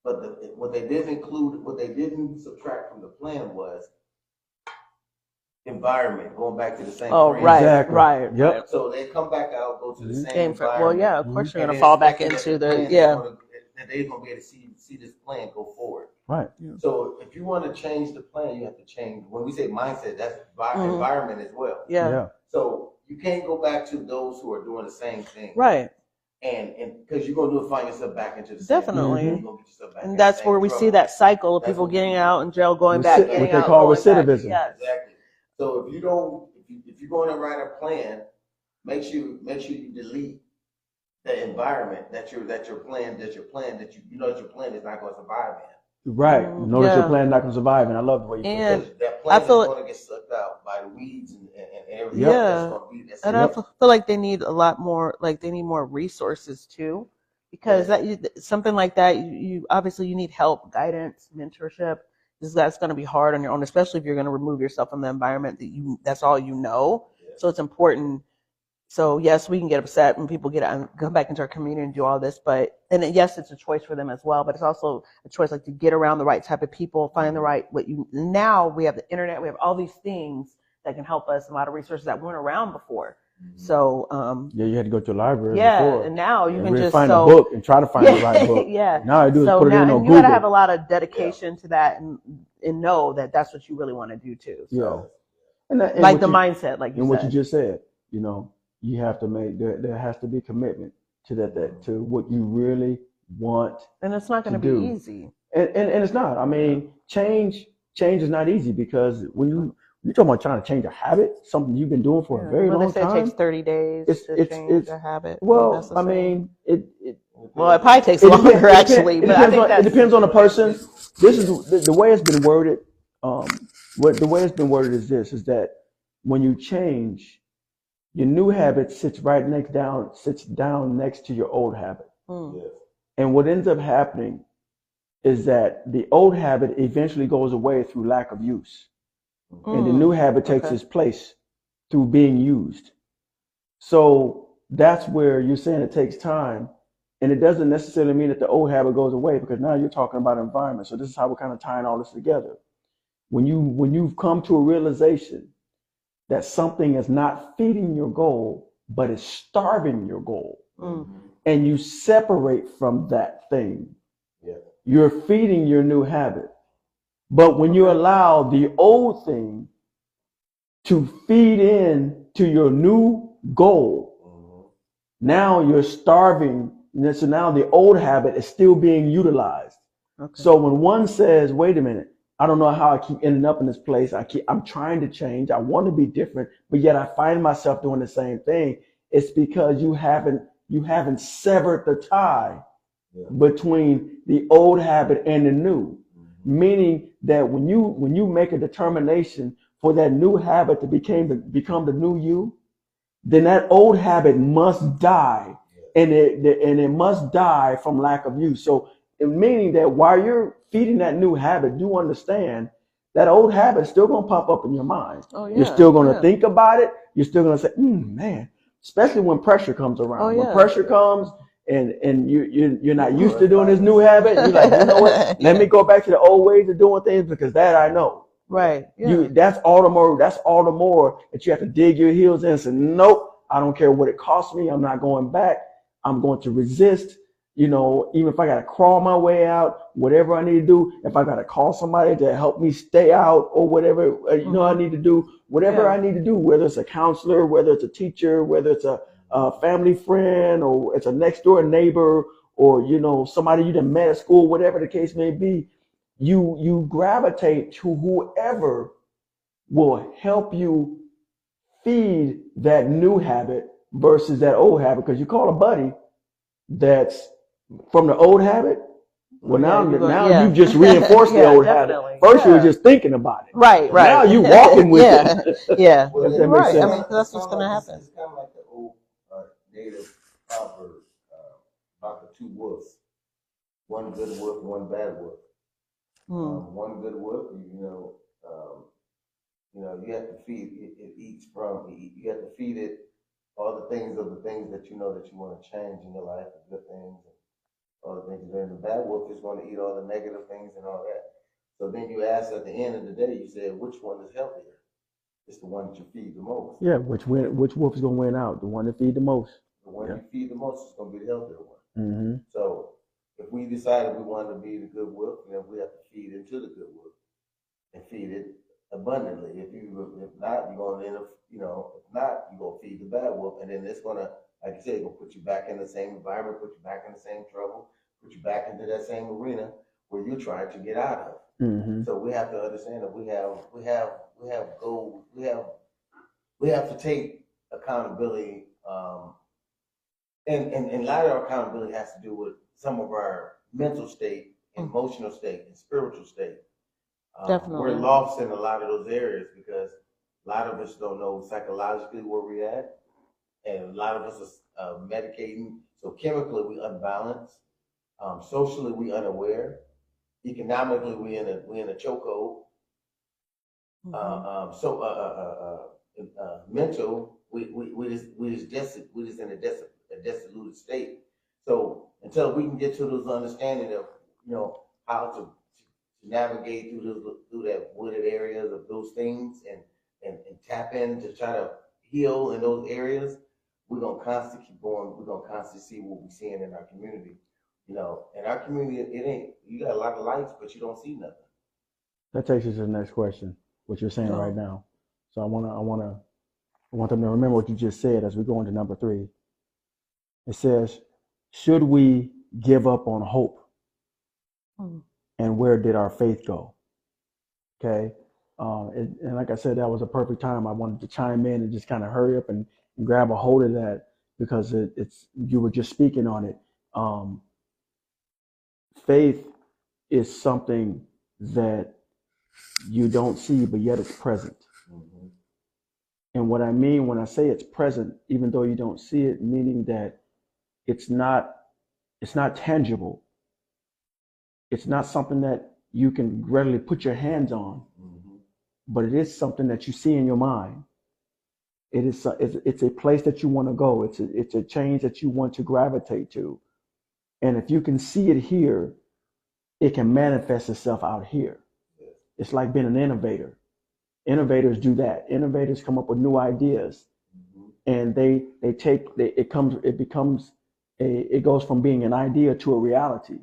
But what they didn't subtract from the plan was environment, going back to the same frame. Right. Yep. So they come back out, go to the same Well, environment. yeah, of course you're gonna fall back into the that they're gonna be able to see this plan go forward. Right. So if you want to change the plan, you have to change. When we say mindset, that's environment as well. Yeah. So you can't go back to those who are doing the same thing. Right. And because you're gonna find yourself back into the same Definitely. You're gonna get yourself back And in that's the same where we trouble. see that cycle of people getting out and jail, going back, getting what they out, call going back. recidivism. Yes. Exactly. So if you're going to write a plan, make sure you delete the environment that your plan that you know that your plan is not going to survive in. Right. Know that your plan is not going to survive, and I love the way you put And it. That plan I feel is going to get sucked out by the weeds and everything Yep. that's Yeah. gonna be that's And I Yep. feel like they need a lot more, like they need more resources too, because something like that, you obviously you need help, guidance, mentorship. Because that's going to be hard on your own, especially if you're going to remove yourself from the environment that's all you know. So it's important. So yes, we can get upset when people come back into our community and do all this, and yes, it's a choice for them as well. But it's also a choice, like to get around the right type of people, find the right Now we have the internet, we have all these things that can help us, a lot of resources that weren't around before. So Yeah, you had to go to a library yeah, before and now you and can really just find a book and try to find the right book. yeah. Now I do is So put it now, in on and you got to have a Google. lot of dedication to that, and know that that's what you really want to do too. Yeah. So And like the mindset, like you and what you said. just said, you have to make there has to be commitment to that to what you really want And it's not going to to be do. easy. And it's not. I mean, change is not easy because when you're talking about trying to change a habit, something you've been doing for a very Well, they long say it time. takes 30 days to change a habit. Well, That's the I saying. mean, it Well, it probably takes longer actually, but I think it depends on the person. This is the way it's been worded. The way it's been worded is this: is that when you change, your new habit sits down next to your old habit. Yes. And what ends up happening is that the old habit eventually goes away through lack of use, and the new habit takes its place through being used. So that's where you're saying it takes time. And it doesn't necessarily mean that the old habit goes away, because now you're talking about environment. So this is how we're kind of tying all this together. When you've come to a realization that something is not feeding your goal, but is starving your goal, and you separate from that thing, you're feeding your new habit. But when you allow the old thing to feed in to your new goal, now you're starving. So now the old habit is still being utilized. So when one says, wait a minute, I don't know how I keep ending up in this place. I'm trying to change. I want to be different, but yet I find myself doing the same thing. It's because you haven't severed the tie between the old habit and the new. Meaning that when you make a determination for that new habit to become the new you, then that old habit must die, and it must die from lack of use. So, meaning that while you're feeding that new habit, do understand that old habit is still going to pop up in your mind. You're still going to think about it. You're still going to say, man, especially when pressure comes around. When pressure comes and you're not used to doing this new habit, you're like, you know what? Let me go back to the old ways of doing things, because that I know. Right. Yeah. That's all the more that you have to dig your heels in and say, nope, I don't care what it costs me. I'm not going back. I'm going to resist. Even if I got to crawl my way out, whatever I need to do, if I got to call somebody to help me stay out or whatever, I need to do, whatever I need to do, whether it's a counselor, whether it's a teacher, whether it's a family friend, or it's a next door neighbor, or, somebody you done met at school, whatever the case may be. You gravitate to whoever will help you feed that new habit versus that old habit. Because you call a buddy that's from the old habit. Well, now you just reinforced the old habit. First you were just thinking about it. Right. Now you walking with it. Yeah. If that makes sense. I mean, that's what's going to happen. It's kind of like the old native proverb about the two wolves. One good wolf, one bad wolf. One good wolf, you have to feed it eats from. You have to feed it all the things that you know that you want to change in your life, the good things, and all the things. And the bad wolf is going to eat all the negative things and all that. So then you ask at the end of the day, you say, which one is healthier? It's the one that you feed the most. Yeah, which wolf is going to win out? The one that feed the most. The one you feed the most is going to be the healthier one. Mm-hmm. So if we decided we wanted to be the good wolf, then we have to feed into the good wolf and feed it abundantly. If not, you're going to end up, if not, you're going to feed the bad wolf, and then it's going to, like you said, it's going to put you back in the same environment, put you back in the same trouble, put you back into that same arena where you're trying to get out of. Mm-hmm. So we have to understand that we have goals. We have to take accountability, and a lot of our accountability has to do with some of our mental state, emotional state, and spiritual state. Definitely. We're lost in a lot of those areas because A lot of us don't know psychologically where we're at, and a lot of us are medicating. So chemically, we unbalanced. Socially, we unaware. Economically, we in a chokehold. Mental, we just in a dissolute state. So until we can get to those understanding of how to navigate through that wooded areas of those things and tap in to try to heal in those areas, we're gonna constantly keep going. We're gonna constantly see what we're seeing in our community. In our community, it ain't, you got a lot of lights, but you don't see nothing. That takes us to the next question, what you're saying right now. So I want them to remember what you just said as we go into number 3. It says, should we give up on hope? And where did our faith go? Okay. And like I said, that was a perfect time. I wanted to chime in and just kind of hurry up and grab a hold of that, because it's you were just speaking on it. Faith is something that you don't see, but yet it's present. And what I mean when I say it's present, even though you don't see it, meaning that it's not tangible. It's not something that you can readily put your hands on, but it is something that you see in your mind. It's a place that you want to go. It's a change that you want to gravitate to. And if you can see it here, it can manifest itself out here. It's like being an innovator. Innovators do that. Innovators come up with new ideas, and it goes from being an idea to a reality.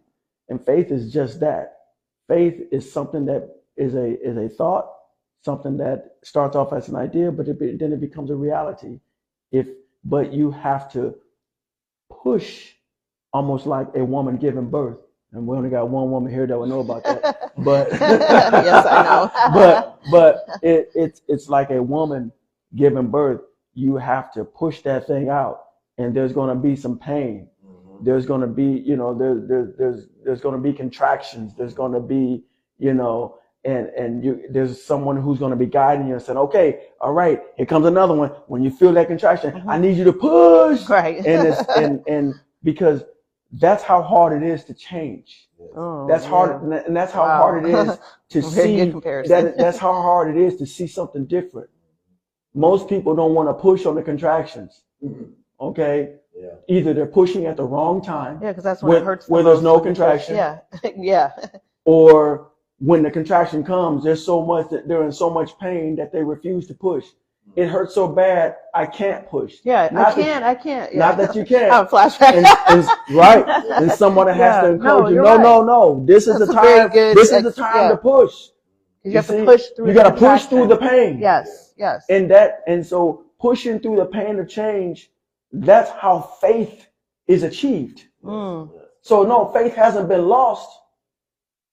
And faith is just that. Faith is something that is a thought, something that starts off as an idea, but then it becomes a reality. But you have to push, almost like a woman giving birth. And we only got one woman here that will know about that. But yes, I know. but it's like a woman giving birth. You have to push that thing out, and there's going to be some pain. There's going to be, there's going to be contractions. There's going to be, there's someone who's going to be guiding you and saying, okay, all right, here comes another one. When you feel that contraction, I need you to push. Right. And because that's how hard it is to change. That's hard. And that's how hard it is to see that. That's how hard it is to see something different. Most people don't want to push on the contractions. Okay. Yeah. Either they're pushing at the wrong time. Yeah, because that's when it hurts. Where there's no contraction. Yeah. Yeah. Or when the contraction comes, they're in so much pain that they refuse to push. It hurts so bad, I can't push. Yeah, I can't. Yeah. Not that you can't. I'm flashback. Right. And someone has to encourage you. No. This is the time. This is the time to push. You have to push through. You got to push through the pain. Yes. And so pushing through the pain of change, that's how faith is achieved. So no, faith hasn't been lost.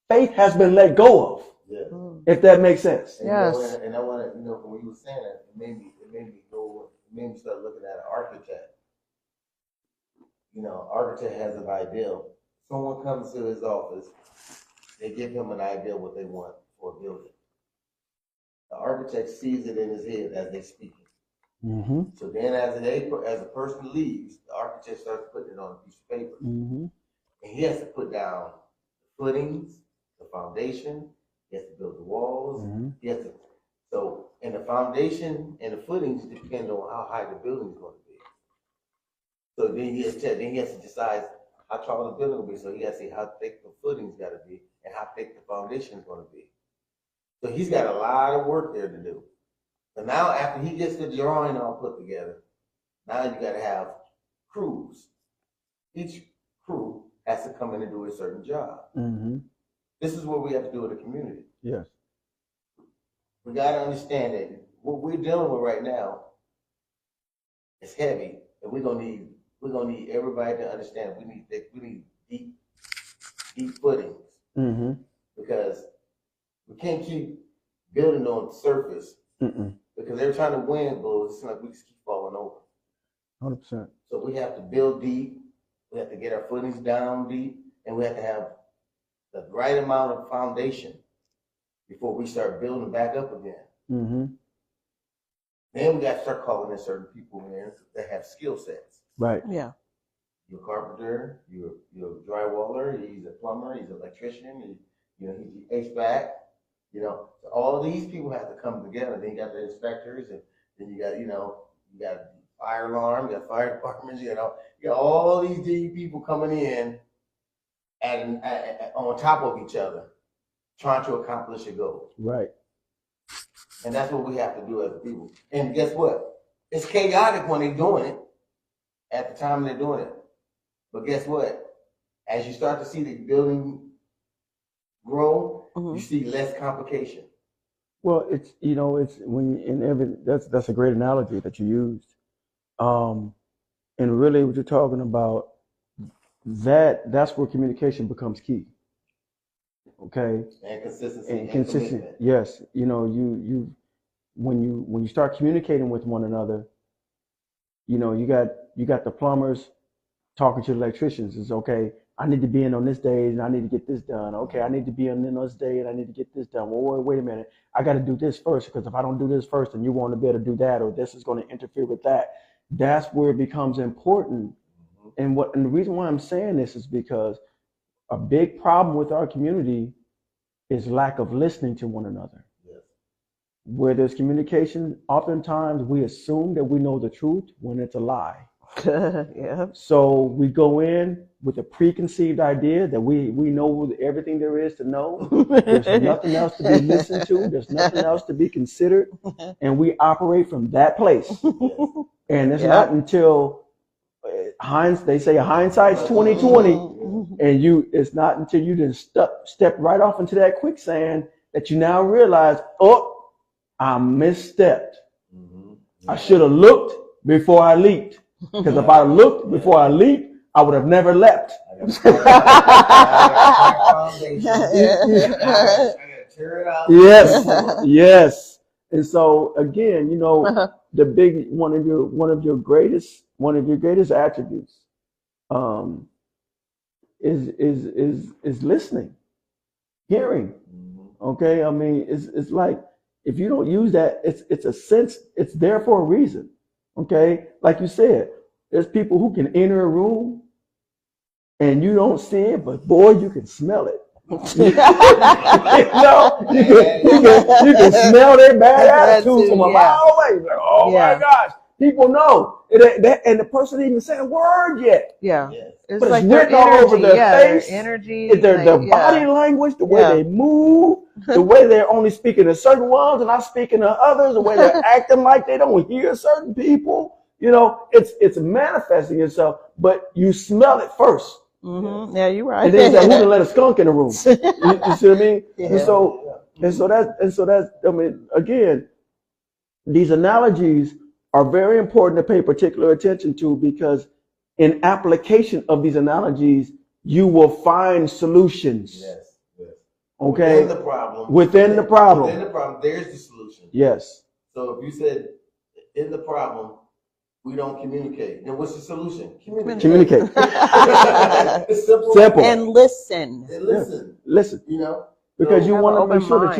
Faith has been let go of. Yeah. If that makes sense. Yes. And I want to, when you were saying that, it made me start looking at an architect. Architect has an ideal. Someone comes to his office, they give him an idea what they want for a building. The architect sees it in his head as they speak it. So then as a person leaves, the architect starts putting it on a piece of paper. And he has to put down the footings, the foundation, he has to build the walls, he has to, and the foundation and the footings depend on how high the building is going to be. So then he has to decide how tall the building will be. So he has to see how thick the footings got to be and how thick the foundation is going to be. So he's got a lot of work there to do. But now after he gets the drawing all put together, now you got to have crews. Each crew has to come in and do a certain job. This is what we have to do in the community. Yes. We got to understand that what we're dealing with right now is heavy, and we're gonna need everybody to understand. We need deep footings because we can't keep building on the surface because every time the wind blows, it's like we just keep falling over. 100%. So we have to build deep. We have to get our footings down deep, and we have to have the right amount of foundation before we start building back up again. Then we got to start calling in certain people in that have skill sets. Right. Yeah. You're a carpenter, you're a drywaller, he's a plumber, he's an electrician, he's HVAC. So all these people have to come together. Then you got the inspectors, and then you got fire alarm, you got fire departments, you got all these people coming in on top of each other, trying to accomplish a goal. Right. And that's what we have to do as people. And guess what? It's chaotic when they're doing it, at the time they're doing it. But guess what? As you start to see the building grow, you see less complication. Well, it's when that's a great analogy that you used. And really what you're talking about, that's where communication becomes key. Okay. And consistency And consistent. Commitment. Yes. When you start communicating with one another, you got the plumbers talking to the electricians. It's okay, I need to be in on this day and I need to get this done. Okay, I need to be in on this day and I need to get this done. Well, wait a minute, I got to do this first, because if I don't do this first, then you want to be able to do that, or this is going to interfere with that. That's where it becomes important. And the reason why I'm saying this is because a big problem with our community is lack of listening to one another. Yes. Where there's communication, oftentimes we assume that we know the truth when it's a lie. Yeah. So we go in with a preconceived idea that we know everything there is to know. There's nothing else to be listened to. There's nothing else to be considered. And we operate from that place. And it's not until they say hindsight's 20/20, and it's not until you just step right off into that quicksand that you now realize, oh, I misstepped. I should have looked before I leaped. Because if I looked before I leaped, I would have never leapt. I gotta tear it out. Yes. And so again, the big one of your greatest attributes is listening, hearing. Okay, I mean, it's like, if you don't use that, it's a sense, it's there for a reason. Okay, like you said, there's people who can enter a room and you don't see it, but boy, you can smell it. You can smell their bad attitude from a mile away. Like, oh my gosh, people know. And the person didn't even say a word yet. Yeah. It's like written all over their face, their energy, their body language, the way they move, the way they're only speaking to certain ones and not speaking to others, the way they're acting like they don't hear certain people. It's manifesting itself, but you smell it first. Yeah, you're right. And then who done let a skunk in the room? You see what I mean? Yeah. And so that's I mean, again, these analogies are very important to pay particular attention to, because in application of these analogies, you will find solutions. Yes. Okay. Within the problem, there's the solution. Yes. So if you said in the problem, we don't communicate, then what's the solution? Communicate. It's simple. And listen. Listen. Because you want to make sure that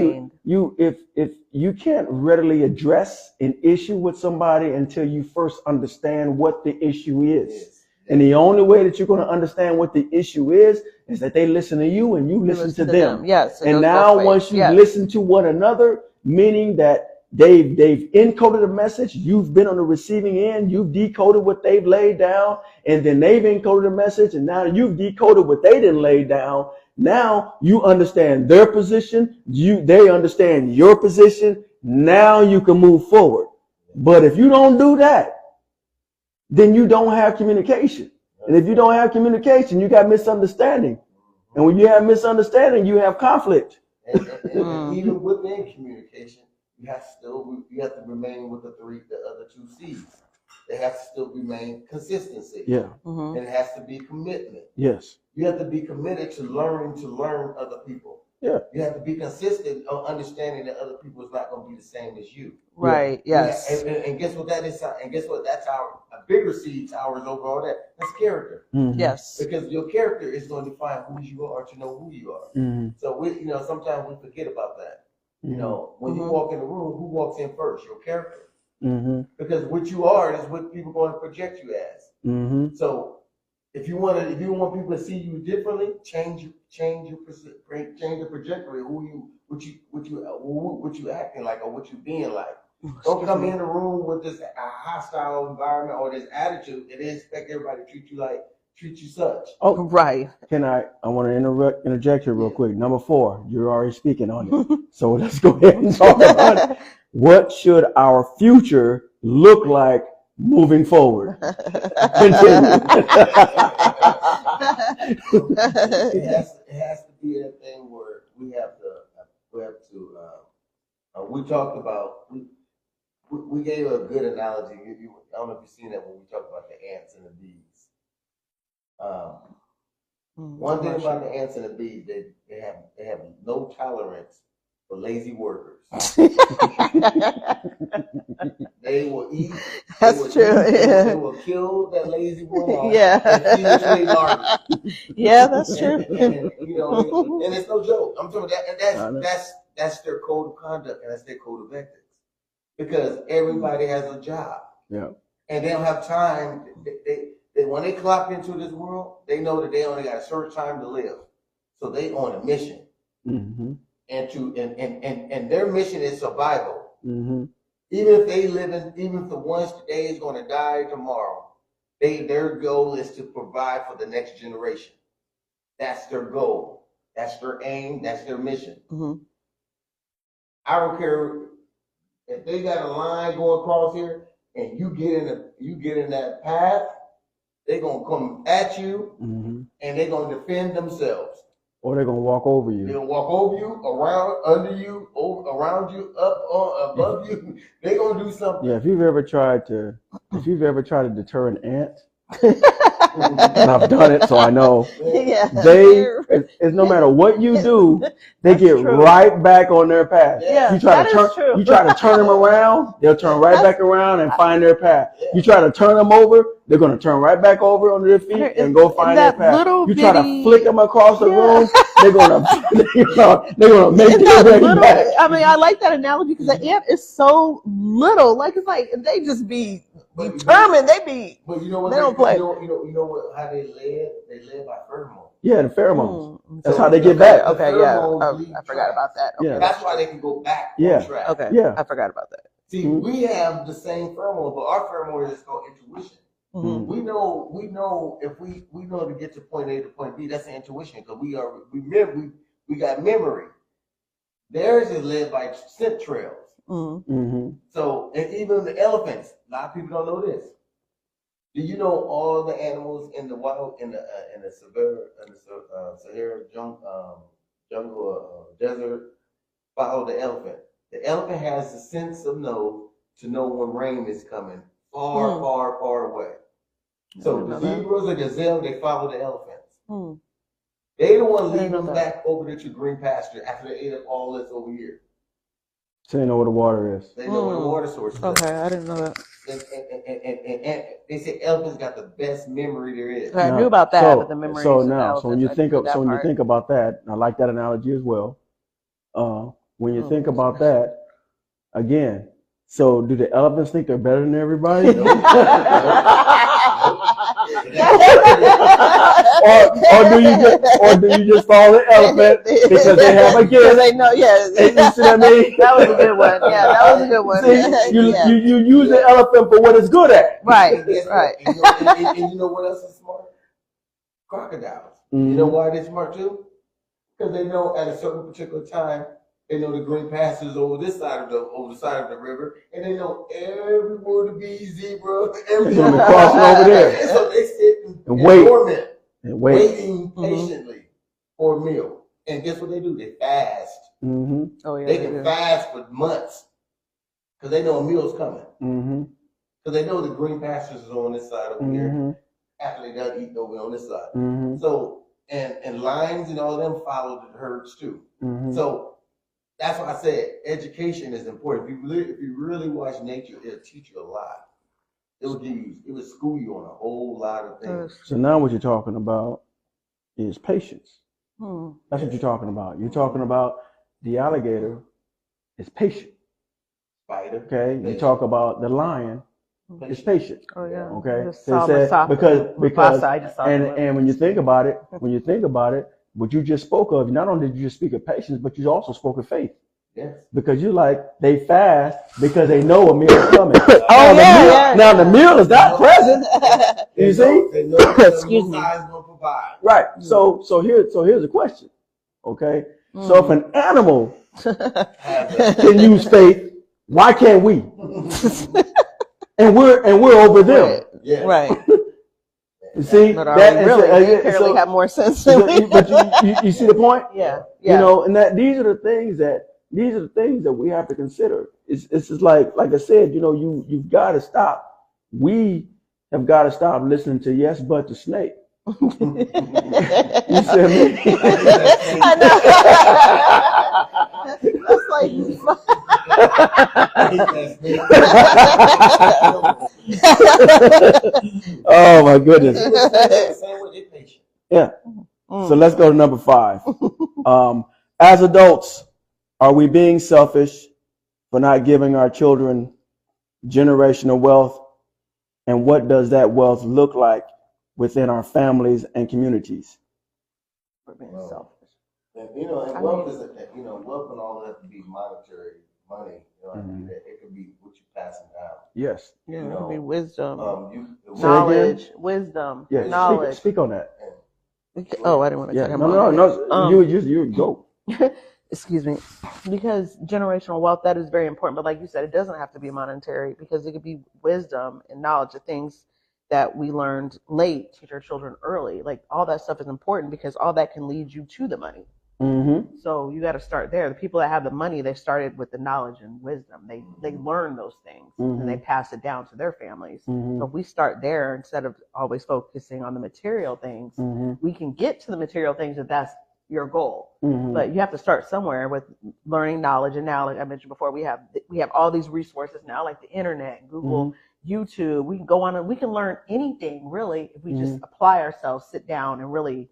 if you can't readily address an issue with somebody until you first understand what the issue is. Yes. And the only way that you're going to understand what the issue is that they listen to you and you listen to them. Yes. And now once you listen to one another, meaning that they've encoded a message, you've been on the receiving end, you've decoded what they've laid down, and then they've encoded a message, and now you've decoded what they didn't lay down. Now you understand their position, they understand your position. Now you can move forward. But if you don't do that, then you don't have communication. And if you don't have communication, you got misunderstanding. And when you have misunderstanding, you have conflict. And even within communication, you have to remain with the other two C's. There has to still remain consistency. Yeah. And it has to be commitment. Yes. You have to be committed to learn other people. Yeah. You have to be consistent on understanding that other people is not going to be the same as you. Right. Yes. And guess what that is? And guess what? That's a bigger C towers over all that. That's character. Mm-hmm. Yes. Because your character is going to define who you are to know who you are. Mm-hmm. So sometimes we forget about that. Mm-hmm. When you walk in the room, who walks in first? Your character. Mm-hmm. Because what you are is what people going to project you as. Mm-hmm. So if you want people to see you differently, change the trajectory. What you acting like, or what you being like. Don't come in the room with this hostile environment or this attitude and then expect everybody to treat you such. Oh, Right. I want to interject here real quick. Number 4, you're already speaking on it. So let's go ahead and talk about it. What should our future look like moving forward? Continue. It has to be a thing where we talked about, we gave a good analogy. I don't know if you've seen that when we talk about the ants and the bees. One thing about the ants and the bees, they have no tolerance for lazy workers. They will eat. That's true. They will kill that lazy one off. Yeah. And feed it to their larvae. Yeah, that's true. And it's no joke. I'm talking about that, and that's their code of conduct, and that's their code of ethics. Because everybody has a job. Yeah. And they don't have time. They when they clock into this world, they know that they only got a short time to live. So they on a mission. Mm-hmm. And their mission is survival. Mm-hmm. Even if the ones today is going to die tomorrow, their goal is to provide for the next generation. That's their goal. That's their aim. That's their mission. Mm-hmm. I don't care if they got a line going across here and you get in that path, they're gonna come at you Mm-hmm. and they're gonna defend themselves. Or they're gonna walk over you. They're gonna walk over you, around, under you, around you, up, above you. They're gonna do something. Yeah, if you've ever tried to deter an ant, and I've done it, so I know. Yeah. It's no matter what you do, they That's get true. right back on their path. Yeah, You try to turn them around, they'll turn right back around and find their path. You try to turn them over, they're gonna turn right back over on their feet and go find their path. You try to flick them across the room, they're gonna make their way back. I mean, I like that analogy because the ant is so little. Like it's like they just be determined. They be. But you know what? They don't play. You know what? How they live? They live by pheromones. Yeah, the pheromones. That's So how they get back. Okay, yeah. Oh, I forgot about that. Okay. Yeah. That's why they can go back Yeah. on track. Okay. Yeah. I forgot about that. See, we have the same pheromone, but our pheromone is called intuition. Mm-hmm. We know if we know to get to point A to point B, that's the intuition because we got memory. Theirs is led by scent trails. Mm-hmm. Mm-hmm. So, and even the elephants, a lot of people don't know this. Do you know all the animals in the wild, in the Sahara jungle desert follow the elephant? The elephant has the sense of to know when rain is coming, far away. So the zebras or gazelle, they follow the elephants. Mm. They the one leading them back over to green pasture after they ate up all this over here. So they know where the water is. They know where the water source is. Okay, I didn't know that. And they say elephants got the best memory there is. I knew about that, but the memory. So when you think about that, I like that analogy as well. When you think about that, again, so do the elephants think they're better than everybody? or do you just follow the elephant because they have a gift? They know, yeah. You see what I mean? That was a good one. Yeah, that was a good one. See, you use the elephant for what it's good at. Right. And you know what else is smart? Crocodiles. Mm-hmm. You know why they're smart too? Because they know at a certain particular time, they know the green pastures over the side of the river, and they know every wildebeest, zebra, everything. They're crossing over there. So they sit and wait. dormant, Waiting patiently for a meal. And guess what they do? They fast. Mm-hmm. Oh yeah. They can fast for months because they know a meal's coming. Mm-hmm. Because they know the green pastures is on this side over here after they done eating over on this side. Mm-hmm. So and lions and all of them follow the herds too. Mm-hmm. So that's why I said education is important. If you really watch nature, it'll teach you a lot. It will school you on a whole lot of things. So now what you're talking about is patience. Hmm. That's what you're talking about. You're talking about the alligator is patient. Fighter. Okay, you Patient. talk about the lion is patient. Oh yeah. Okay, Just so saw it said Mustafa because Mufasa, I just saw the movie. and when you think about it, what you just spoke of, not only did you just speak of patience, but you also spoke of faith. Yes. Because you like they fast because they know a meal is coming. Now the meal is not present. You see? They know Excuse me. Will provide. Right. So here's a question. Okay. So if an animal can use faith, why can't we? And we're over them. Yes. Right. You see, But are we really? They apparently have more sense than we. But you see the point? Yeah. You know, and that these are the things that we have to consider. It's just like I said, you know, you've got to stop. We have got to stop listening to yes, but the snake. You see me? I know. That's like. Oh my goodness. Same with their patient. Yeah. So let's go to number 5. As adults, are we being selfish for not giving our children generational wealth? And what does that wealth look like within our families and communities? We're being selfish. And, you know, and wealth is, you know, wealth and all that to be monetary money. You know, it could be what you're passing down. Yes. Yeah, You it could be know, wisdom, knowledge, wisdom, yes. knowledge. Speak on that. Oh, I didn't want to cut him off. No. You go. Excuse me. Because generational wealth, that is very important. But like you said, it doesn't have to be monetary because it could be wisdom and knowledge of things that we learned late, teach our children early. Like all that stuff is important because all that can lead you to the money. Mm-hmm. So you got to start there. The people that have the money, they started with the knowledge and wisdom. They learn those things and they pass it down to their families. So if we start there instead of always focusing on the material things, we can get to the material things if that's your goal. But you have to start somewhere with learning knowledge. And now, like I mentioned before, we have all these resources now, like the internet, Google, YouTube. We can go on and we can learn anything really if we just apply ourselves, sit down and really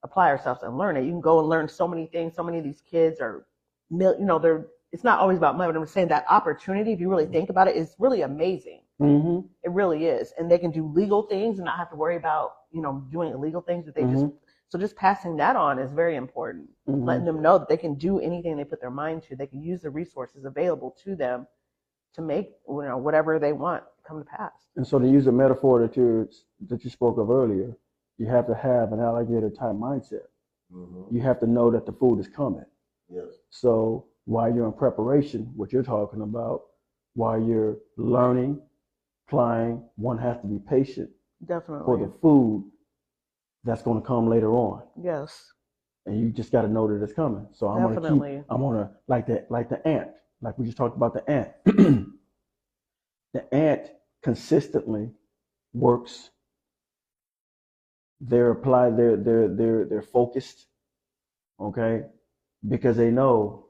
apply ourselves and learn it. You can go and learn so many things. So many of these kids are, you know, it's not always about money, but I'm saying that opportunity, if you really think about it, is really amazing. It really is. And they can do legal things and not have to worry about, you know, doing illegal things that they just passing that on is very important. Letting them know that they can do anything they put their mind to. They can use the resources available to them to make, you know, whatever they want come to pass. And so to use a metaphor that you spoke of earlier, you have to have an alligator type mindset. You have to know that the food is coming. Yes. So while you're in preparation, what you're talking about, while you're learning, applying, one has to be patient. Definitely. For the food that's going to come later on. Yes. And you just got to know that it's coming. So I'm going to like the ant, like we just talked about the ant. The ant consistently works. They're focused, okay, because they know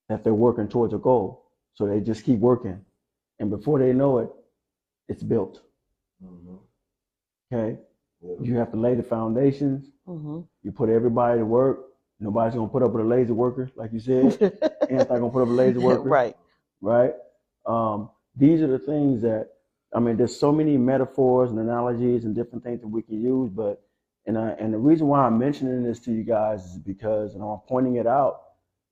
that they're working towards a goal. So they just keep working, and before they know it, it's built. Okay, you have to lay the foundations. You put everybody to work. Nobody's gonna put up with a lazy worker, like you said. Ants not gonna put up with a lazy worker. Right. These are the things that. I mean, there's so many metaphors and analogies and different things that we can use, but and the reason why I'm mentioning this to you guys is because, and I'm pointing it out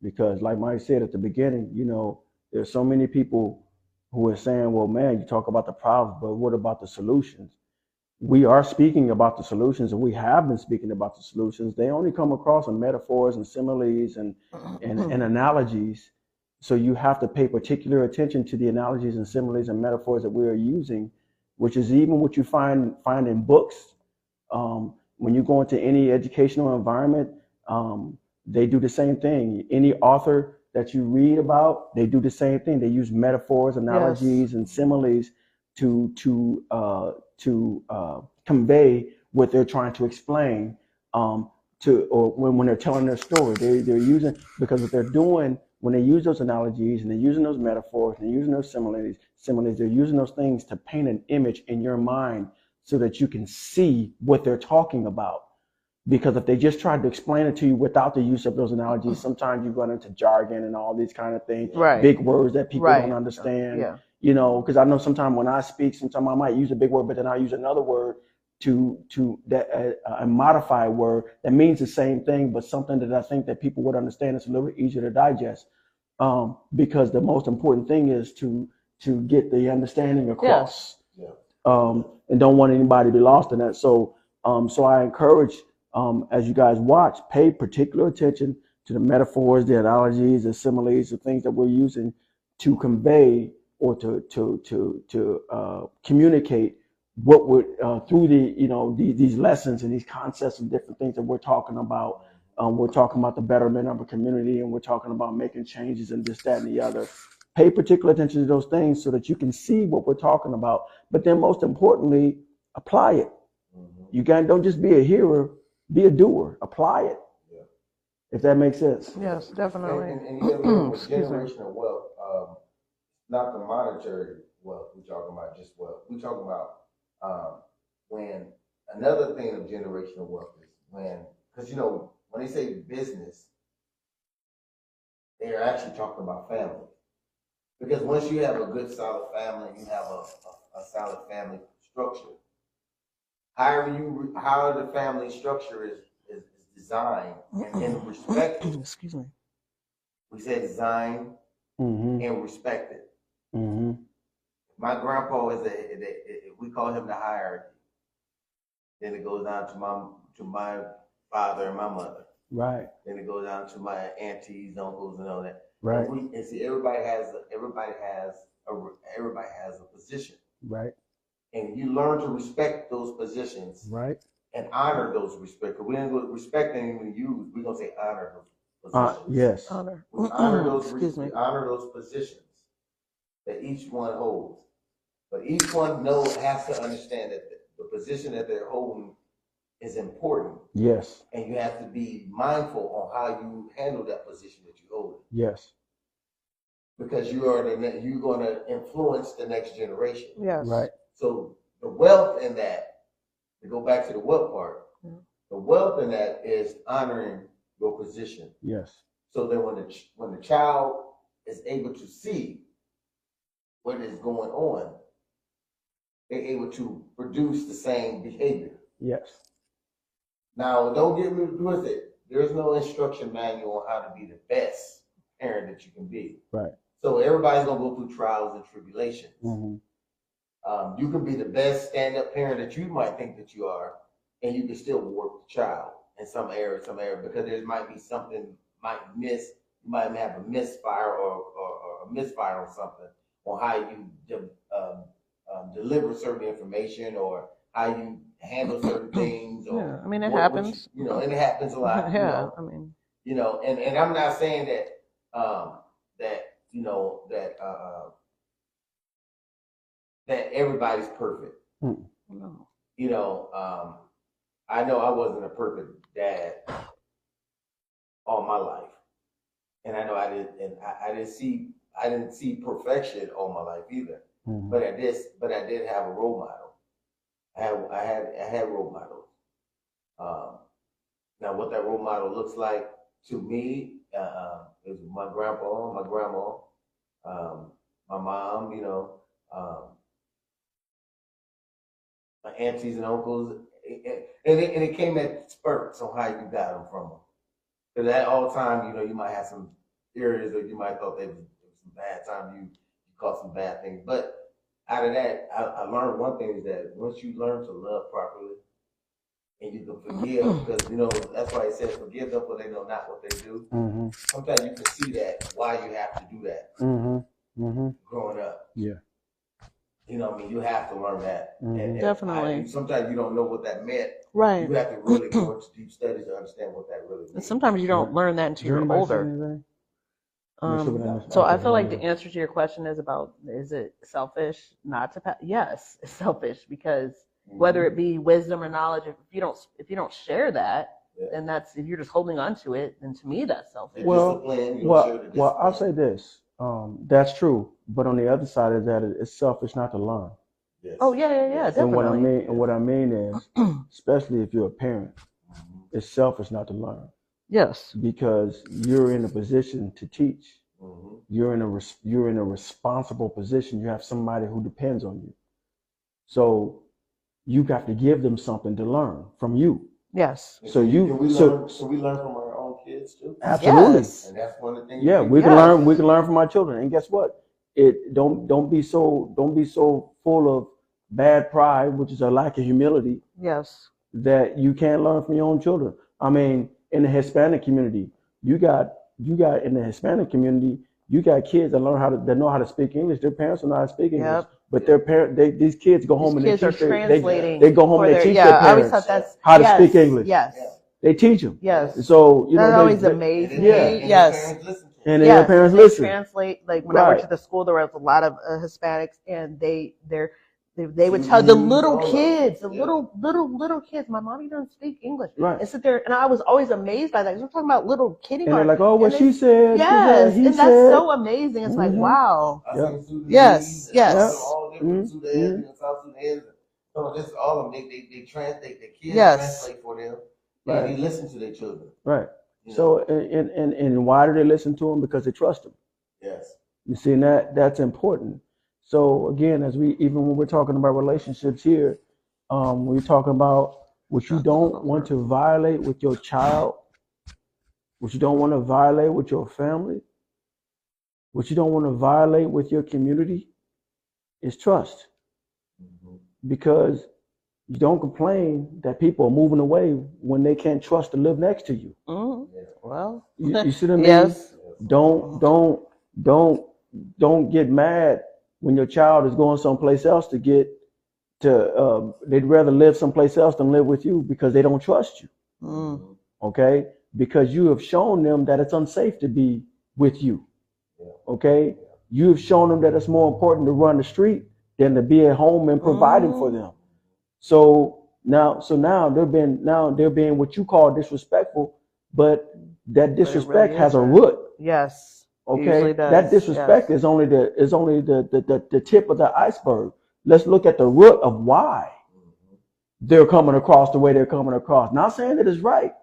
because, like Mike said at the beginning, you know, there's so many people who are saying, "Well, man, you talk about the problems, but what about the solutions?" We are speaking about the solutions, and we have been speaking about the solutions. They only come across in metaphors and similes and analogies. So you have to pay particular attention to the analogies and similes and metaphors that we are using, which is even what you find in books. When you go into any educational environment, they do the same thing. Any author that you read about, they do the same thing. They use metaphors, analogies, and similes to convey what they're trying to explain or when they're telling their story. They're using, because what they're doing when they use those analogies and they're using those metaphors and they're using those similes, they're using those things to paint an image in your mind so that you can see what they're talking about. Because if they just tried to explain it to you without the use of those analogies, sometimes you run into jargon and all these kind of things, Right. big words that people Right. don't understand. Yeah. You know, because I know sometimes when I speak, sometimes I might use a big word, but then I use another word to that a modified word that means the same thing, but something that I think that people would understand. It's a little bit easier to digest. Because the most important thing is to get the understanding across. Yeah. And don't want anybody to be lost in that. So I encourage, as you guys watch, pay particular attention to the metaphors, the analogies, the similes, the things that we're using to convey or to communicate what we're through these lessons and these concepts and different things that we're talking about. We're talking about the betterment of a community, and we're talking about making changes and this, that, and the other. Pay particular attention to those things so that you can see what we're talking about. But then most importantly, apply it. You don't just be a hearer, be a doer. Apply it. Yeah. If that makes sense. Yes, definitely. And you gotta remember with generational wealth, not the monetary wealth we're talking about, just wealth. We're talking about when another thing of generational wealth is because when they say business, they are actually talking about family. Because once you have a good solid family, you have a solid family structure. How the family structure is designed and respected. Excuse me. We say design and respected. My grandpa we call him the hierarchy. Then it goes down to my father and my mother. Right. Then it goes down to my aunties, uncles, and all that. Right. And see, everybody has a position. Right. And you learn to respect those positions. Right. And honor those respect. Because we ain't going to respect ain't even use. We're gonna say honor those positions. Yes. Honor. We honor those. Excuse me. We honor those positions that each one holds. But each one has to understand that the position that they're holding is important. Yes. And you have to be mindful on how you handle that position that you hold. Yes. Because you're going to influence the next generation. Yes. Right. So the wealth in that, to go back to the wealth part, the wealth in that is honoring your position. Yes. So that when the child is able to see what is going on, they're able to produce the same behavior. Yes. Now, don't get me with it. There's no instruction manual on how to be the best parent that you can be. Right. So everybody's gonna go through trials and tribulations. Mm-hmm. You can be the best stand-up parent that you might think that you are, and you can still warp the child in some area, because there might be something might miss. You might have a misfire or a misfire on something, on how you deliver certain information or how you handle certain things. Or yeah, I mean it happens. And it happens a lot. Yeah, I mean. And I'm not saying that that everybody's perfect. No. I know I wasn't a perfect dad all my life, and I know I didn't see perfection all my life either. Mm-hmm. But I did have a role model. I had role models. Now, what that role model looks like to me is my grandpa, my grandma, my mom. My aunties and uncles, and it came at spurts on how you got them from them. Because at all time, you might have some areas where you might thought there was some bad time, you caught some bad things. But out of that, I learned one thing is that once you learn to love properly, and you can forgive, because that's why it says forgive them, for they know not what they do. Mm-hmm. Sometimes you can see that why you have to do that. Growing up. Yeah. You have to learn that. And definitely. Sometimes you don't know what that meant. Right. You have to really go into deep studies to understand what that really means. And sometimes you don't learn that until you're older. So I feel like the answer to your question is it selfish not to yes, it's selfish, because whether it be wisdom or knowledge, if you don't share that, then if you're just holding on to it, then to me that's selfish. Well, I'll say this. That's true, but on the other side of that, it's selfish not to learn. Yes. Oh yeah, definitely. And what I mean is, especially if you're a parent, It's selfish not to learn Yes. because you're in a position to teach. Mm-hmm. You're in a responsible position. You have somebody who depends on you. So you got to give them something to learn from you. Yes. So you can we learn from our own kids too? absolutely. Yes. And that's one of the things. Yeah, we can Yes. learn. We can learn from our children. And guess what? Don't be so full of bad pride, which is a lack of humility, Yes. that you can't learn from your own children. I mean, in the Hispanic community, you got in the Hispanic community, you got kids that know how to speak English. Their parents don't know how to speak English, Yep. but these kids go home and These kids are they teach translating. they go home and they teach their I always parents thought that's how to yes, speak English. Yes. Yeah. They teach them. Yes. So you That know always they, amazes yeah. me. Yes. and Yes. their parents And they listen. translate. Like when I Right. worked at the school, there was a lot of Hispanics, and they would tell the little kids, the little kids, my mommy doesn't speak English. Right. And sit there, and I was always amazed by that. We're talking about little kitty And they're marks. like, oh, what she said. Yes, he and said. that's so amazing. It's like, Mhm. wow. Yeah. Yes, yes. All different Mhm. Sudanese and South Sudanese. So this all of them. They translate. The kids Yes. translate for them. Right. And they listen to their children. Right. You know? So and why do they listen to them? Because they trust them. Yes. You see, and that's important. So again, when we're talking about relationships here, we're talking about what you don't want to violate with your child, what you don't want to violate with your family, what you don't want to violate with your community is trust. Mm-hmm. Because you don't complain that people are moving away when they can't trust to live next to you. Mm-hmm. Well, You see what I mean? yes. Don't get mad when your child is going someplace else they'd rather live someplace else than live with you because they don't trust you. Mm. Okay? Because you have shown them that it's unsafe to be with you. Okay? You have shown them that it's more important to run the street than to be at home and providing for them. So now they're being what you call disrespectful, but that disrespect has a root. Yes. Okay, Does. that disrespect is only the tip of the iceberg. Let's look at the root of why they're coming across the way they're coming across. Not saying that it's right,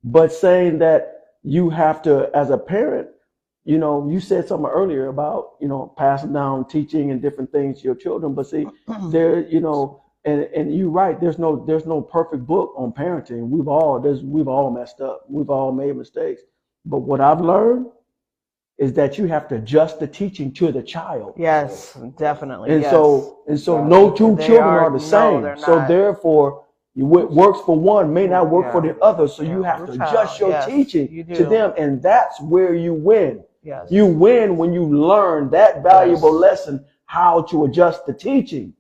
but saying that you have to, as a parent, you said something earlier about passing down teaching and different things to your children. But see, there, and you're right. There's no perfect book on parenting. We've all messed up. We've all made mistakes. But what I've learned is that you have to adjust the teaching to the child. Yes, definitely. And yes. so no two children are the same. they're So not. therefore, what works for one may not work for the other. So you have to adjust your teaching to them, and that's where you win. Yes. You win when you learn that valuable lesson, how to adjust the teaching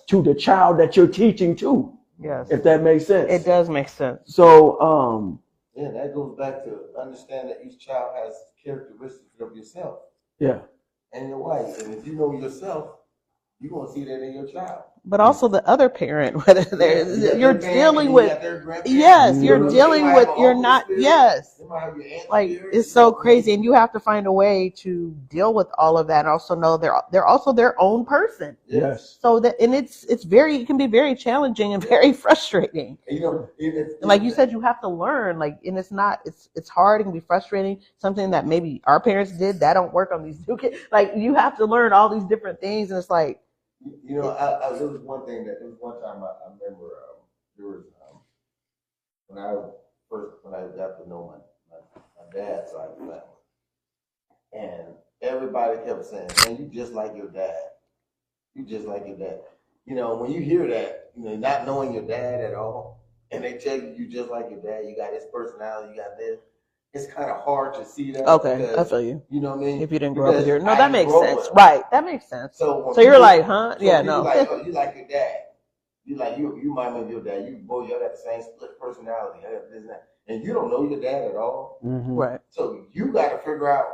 to the child that you're teaching to. Yes. If that makes sense. It does make sense. So yeah, that goes back to understand that each child has characteristics of yourself. Yeah. And your wife. And if you know yourself, you're gonna see that in your child. But also the other parent, whether you're dealing with, you're dealing with, you're not, like it's so crazy, and you have to find a way to deal with all of that, and also know they're also their own person. Yes. So that, and it can be very challenging and very frustrating. And like you said, you have to learn, like, and it's hard, it can be frustrating. Something that maybe our parents did that don't work on these new kids. Like you have to learn all these different things, and it's like. There was one thing there was one time I remember there was when I got to know my dad's side of the family, and everybody kept saying, "Man, you just like your dad. You just like your dad." When you hear that, not knowing your dad at all, and they tell you just like your dad, you got his personality, you got this. It's kind of hard to see that. Okay, because, I feel you. You know what I mean? If you didn't grow up with your, no, that makes sense. Up. Right, that makes sense. So you're like, huh? Yeah, no. Like, oh, you like your dad. You like you might know your dad. Y'all got the same split personality. And you don't know your dad at all. Mm-hmm. Right. So you got to figure out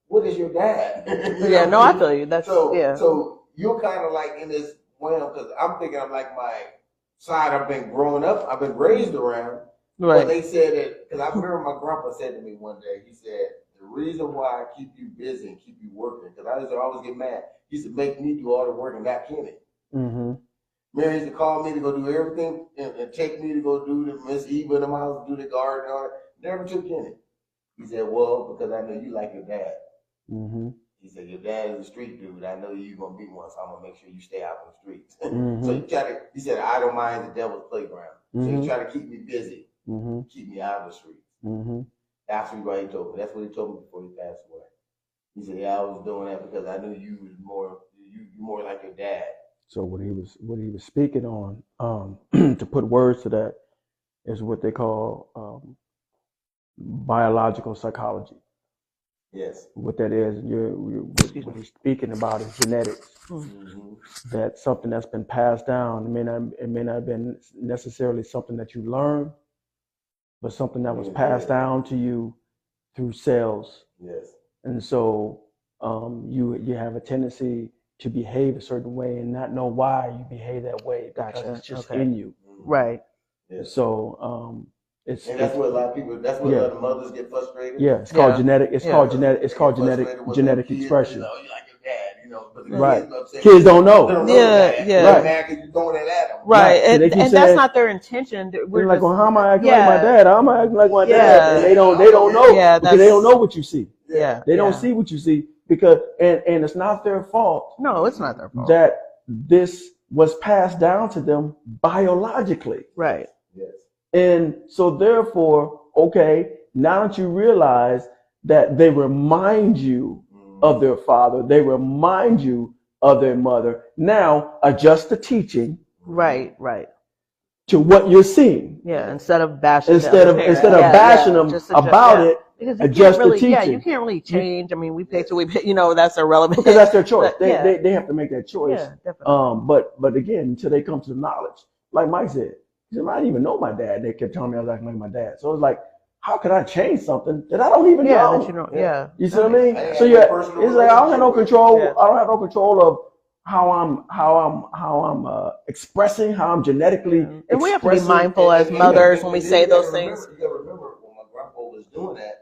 what is your dad. Yeah, no, I feel you. That's yeah. So you're kind of like in this realm because I'm thinking I'm like my side. I've been growing up. I've been raised around. Right. But they said that, because I remember my grandpa said to me one day, he said, the reason why I keep you busy and keep you working, because I used to always get mad, he used to make me do all the work and not Kenny. Mm-hmm. Mary used to call me to go do everything and take me to go do the Miss Eva in the house, do the garden, and all that. Never took Kenny. He said, well, because I know you like your dad. Mm-hmm. He said, your dad is a street dude. I know you're going to be one, so I'm going to make sure you stay out on the streets. Mm-hmm. So he said, I don't mind the devil's playground. So Mm-hmm. he tried to keep me busy, Mm-hmm. keep me out of the streets. Mm-hmm. That's what he told me. That's what he told me before he passed away. He said, yeah, I was doing that because I knew you was more like your dad. So what he was speaking on, to put words to that, is what they call biological psychology. Yes. What that is, what he's speaking about is genetics. Mm-hmm. That's something that's been passed down. It may not have been necessarily something that you learned, but something that was passed down to you through cells. Yes. And so you have a tendency to behave a certain way and not know why you behave that way because it's just in you. Right. Yes. So and that's where a lot of people. That's where a lot of mothers get frustrated. Yeah, it's called genetic. It's called genetic. It's called genetic expression. You know, you like your dad. But the right. kids, kids don't know. They don't know that. Yeah. They're mad because you're throwing it at them. Right. So and that's not their intention. We're like, well, how am I acting like my dad? How am I acting like my dad? And they don't know. Yeah, because they don't know what you see. Yeah. They don't see what you see because and it's not their fault. No, it's not their fault. That this was passed down to them biologically. Right. Yes. And so therefore, okay, now that you realize that they remind you of their father, they remind you of their mother, now adjust the teaching. Right. To what you're seeing. Yeah, instead of bashing instead of bashing them about it, because adjust the teaching. Yeah, you can't really change. I mean, we pay till we pay, that's irrelevant. Because that's their choice. They have to make that choice. Yeah, definitely. But again, until they come to the knowledge, like Mike said, he said, I didn't even know my dad. They kept telling me I was acting like my dad. So it's like, how could I change something that I don't even know? That you know. Yeah. You see what I mean? So it's like I don't have no control. Yeah. I don't have no control of how I'm expressing, how I'm genetically expressing. And we have to be mindful as mothers when we say those things. You gotta remember when my grandpa was doing that,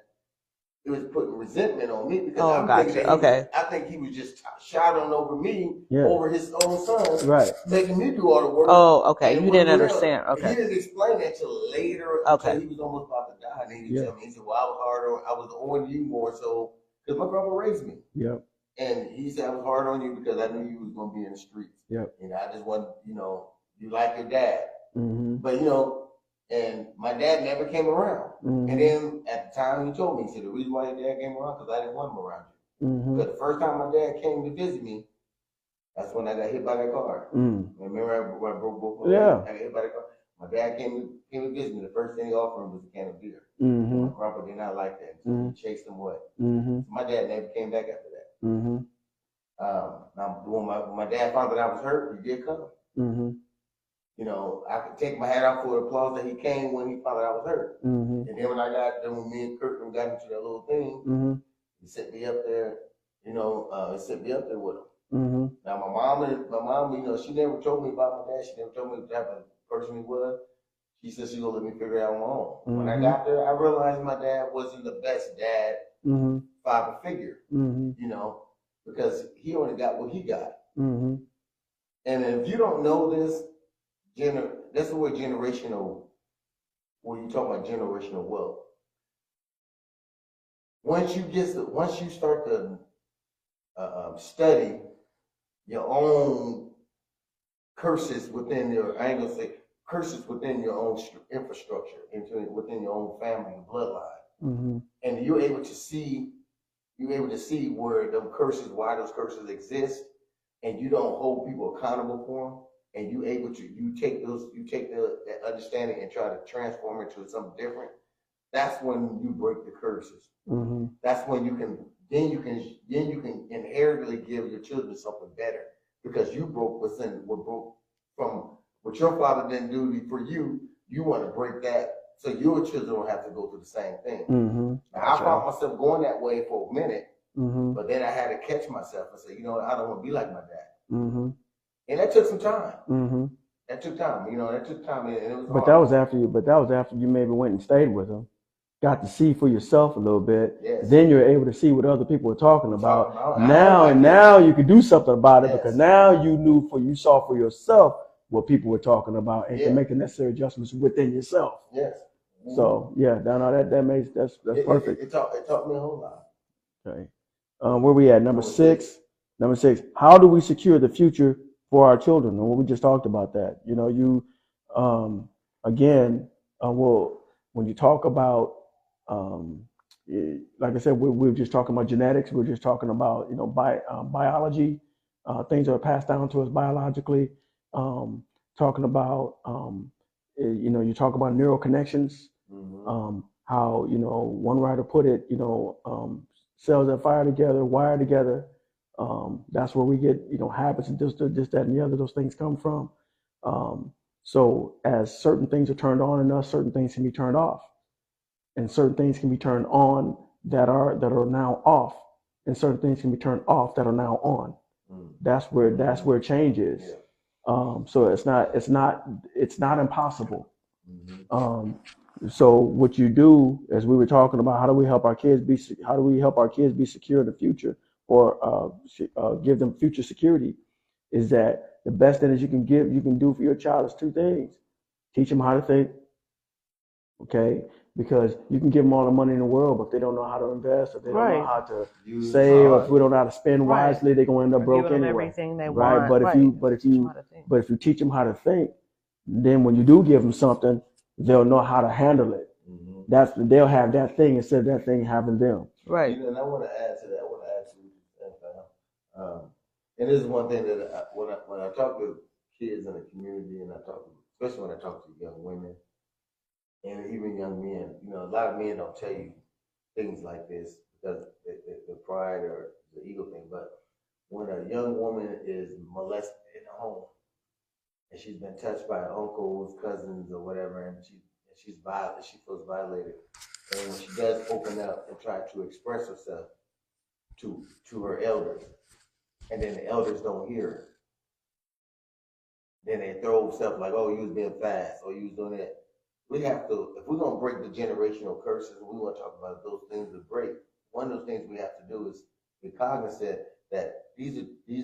it was putting resentment on me because I think he was just shouting over me, over his own son, right? Making me do all the work. Oh, okay. You didn't understand. Okay. He didn't explain that till later. Okay. Until he was almost about to die, and he would tell me, he said, "Well, I was on you more so because my grandpa raised me." Yep. And he said, I was hard on you because I knew you was going to be in the streets. Yep. And I just want, you like your dad. Mm-hmm. But, and my dad never came around. Mm-hmm. And then at the time he told me, he said, the reason why your dad came around because I didn't want him around you. Mm-hmm. Because the first time my dad came to visit me, that's when I got hit by that car. Mm. Remember I broke both my legs? I got hit by that car. My dad came to visit me. The first thing he offered him was a can of beer. Mm-hmm. My grandpa did not like that. So he chased him away. Mm-hmm. So my dad never came back after that. Mm-hmm. Now, when my dad found that I was hurt, he did come. Mm-hmm. I could take my hat off for the applause that he came when he found that I was hurt. Mm-hmm. And then when me and Kirkland got into that little thing, he sent me up there. He sent me up there with him. Mm-hmm. Now my mom, she never told me about my dad. She never told me the type of person he was. She said she gonna let me figure it out on my own. Mm-hmm. When I got there, I realized my dad wasn't the best dad, father figure. Because he only got what he got. Mm-hmm. And if you don't know this, that's the word generational, when you talk about generational wealth. Once you start to study your own curses within your, I ain't gonna say curses within your own infrastructure, within your own family bloodline, and you're able to see where those curses, why those curses exist, and you don't hold people accountable for them, and you take that understanding and try to transform it to something different. That's when you break the curses. Mm-hmm. That's when you can inherently give your children something better because you broke from what your father didn't do for you. You want to break that so your children don't have to go through the same thing. Mm-hmm. Now, I found myself going that way for a minute, but then I had to catch myself and say, I don't want to be like my dad. Mm-hmm. And that took some time. Mm-hmm. That took time. That took time, and it was hard. That was after you maybe went and stayed with him, got to see for yourself a little bit. Yes. Then you're able to see what other people were talking about. Now you can do something about it because now you saw for yourself what people were talking about and Yeah. can make the necessary adjustments within yourself. Yes. So yeah, no, that's perfect. It taught me a whole lot. Okay. Where we at? Number six. Number six. How do we secure the future for our children? And we just talked about that. You know, again, well, when you talk about, like I said, we're just talking about genetics. We're just talking about, biology, things that are passed down to us biologically. Talking about, you talk about neural connections. How, one writer put it, cells that fire together, wire together. That's where we get, habits and this, that, and the other. Those things come from. So as certain things are turned on in us, certain things can be turned off, and certain things can be turned on that are now off, and certain things can be turned off that are now on. That's where change is. So it's not impossible. So what you do, as we were talking about, how do we help our kids be secure in the future, or give them future security, is that the best thing that you can do for your child is two things: teach them how to think. Okay, because you can give them all the money in the world, but if they don't know how to invest, if they don't know how to save, or if we don't know how to spend wisely, they're gonna end up broke anyway. Everything they right? want. But if you teach them how to think, then when you do give them something, they'll know how to handle it. They'll have that thing instead of that thing having them. Right. And I want to add to that. And this is one thing that when I talk to kids in the community, and especially when I talk to young women and even young men, a lot of men don't tell you things like this because the pride or the ego thing. But when a young woman is molested in the home, and she's been touched by uncles, cousins, or whatever, and she's violent, she feels violated, and when she does open up and try to express herself to her elders, and then the elders don't hear her, then they throw stuff like, "Oh, you was being fast," or "You was doing that." We have to, if we're gonna break the generational curses, and we want to talk about those things to break. One of those things we have to do is be cognizant that these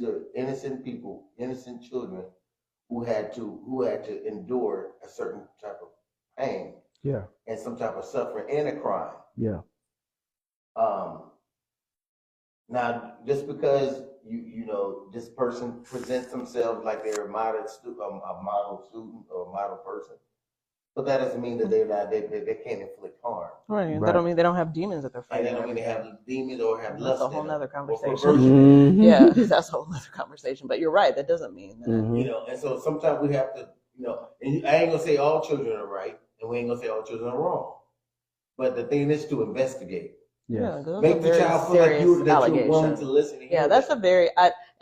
are innocent people, innocent children, who had to endure a certain type of pain, and some type of suffering and a crime. Now, just because this person presents themselves like they're a model student or a model person, but that doesn't mean that they can't inflict harm. Right. That don't mean they don't have demons at their fighting. And that don't mean they have demons or have lust. That's a whole nother conversation. Mm-hmm. Yeah, that's a whole other conversation. But you're right. That doesn't mean that. And so sometimes we have to, and I ain't gonna say all children are right, and we ain't gonna say all children are wrong. But the thing is to investigate. Yeah, make the child feel like you're willing to listen. Yeah, that's a very.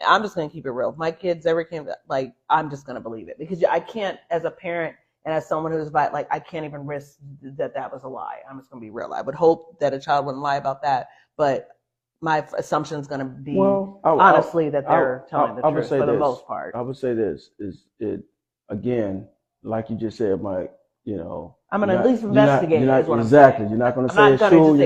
I'm just gonna keep it real. If my kids ever came, I'm just gonna believe it, because I can't, as a parent and as someone who's I can't even risk that was a lie. I'm just gonna be real. I would hope that a child wouldn't lie about that, but my assumption is gonna be honestly that they're telling the truth for the most part. I would say this is it again, like you just said, Mike. I'm gonna at least investigate. You're not gonna say it's true. You're not gonna just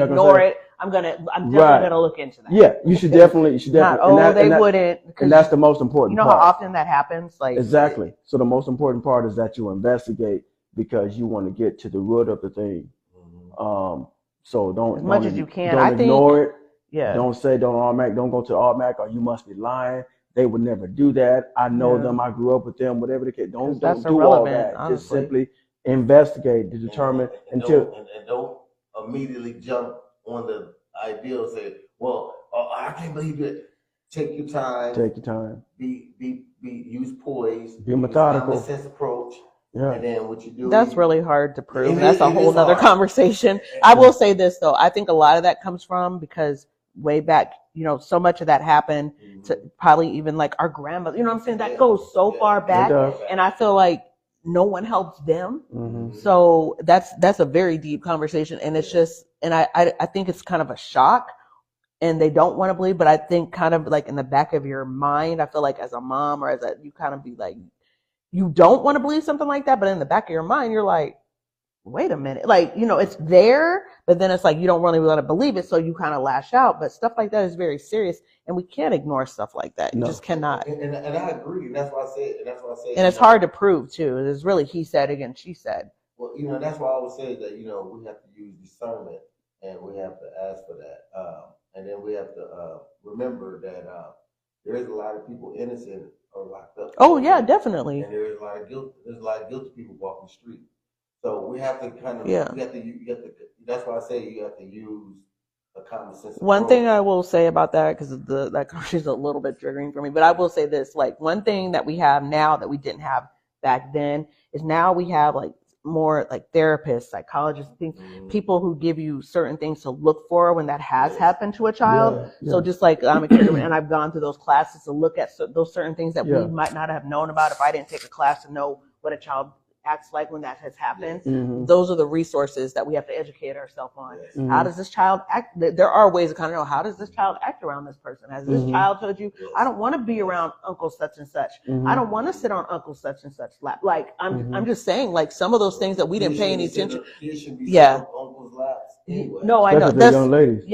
ignore it. I'm definitely gonna look into that. Yeah, you should definitely. They wouldn't. And that's the most important. You know part. how often that happens. Exactly. So the most important part is that you investigate, because you want to get to the root of the thing. So don't, as much as you can. Don't ignore it. Yeah. Don't go to automatic, or you must be lying. They would never do that. I know them. I grew up with them. Whatever the case. Don't do all that. Honestly. Just simply investigate to determine and don't immediately jump on the idea and say, "Well, I can't believe it." Take your time. Use poise. Be methodical. Common sense approach. Yeah. And then what you do. That's really hard to prove. That's a whole other conversation. I will say this though. I think a lot of that comes from because way back, so much of that happened to probably even like our grandmother. You know what I'm saying? That goes so far back, and I feel like no one helps them. So that's a very deep conversation, and it's just, and I think it's kind of a shock, and they don't want to believe, but I think kind of like in the back of your mind, I feel like as a mom or you kind of be like, you don't want to believe something like that, but in the back of your mind, you're like, wait a minute, like, it's there, but then it's like you don't really want to believe it, so you kind of lash out. But stuff like that is very serious, and we can't ignore stuff like that. You just cannot. And I agree, and that's why I said, and it's hard to prove too. It's really he said against she said. Well, that's why I always say that we have to use discernment, and we have to ask for that, and then we have to remember that there is a lot of people innocent or locked up. Oh yeah, definitely. And there is a lot of guilt. There's a lot of guilty people walking the street. So we have to kind of, that's why I say you have to use a common sense. One thing I will say about that, because that conversation is a little bit triggering for me, but I will say this, like one thing that we have now that we didn't have back then is now we have like more like therapists, psychologists, things, people who give you certain things to look for when that has happened to a child. So just like I'm a caregiver and I've gone through those classes to look at those certain things that we might not have known about if I didn't take a class to know what a child acts like when that has happened. Those are the resources that we have to educate ourselves on. How does this child act? There are ways to kind of know, how does this child act around this person? Has this child told you, I don't want to be around Uncle such and such. I don't want to sit on Uncle such and such lap. Like I'm just saying, like some of those things that we didn't pay any attention. Uncle's laps anyway. No, I know. That's young ladies.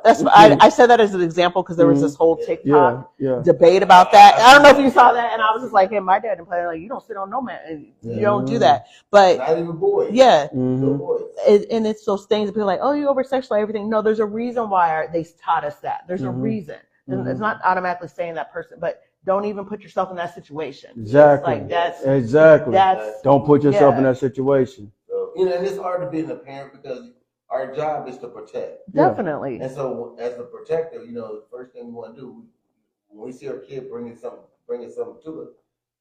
That's I said that as an example because there was this whole TikTok debate about that. I don't know if you saw that, and I was just like, hey, my dad didn't play, like, you don't sit on no man, and you don't do that. But not even boys. No boys. And it's those things that people are like, oh, you over sexualize everything. No, there's a reason why they taught us that. There's a reason. And it's not automatically saying that person, but don't even put yourself in that situation. Exactly. Like that's don't put yourself in that situation. So, and it's hard to be a parent because our job is to protect. Definitely. And so, as a protector, the first thing we want to do when we see our kid bringing something to us,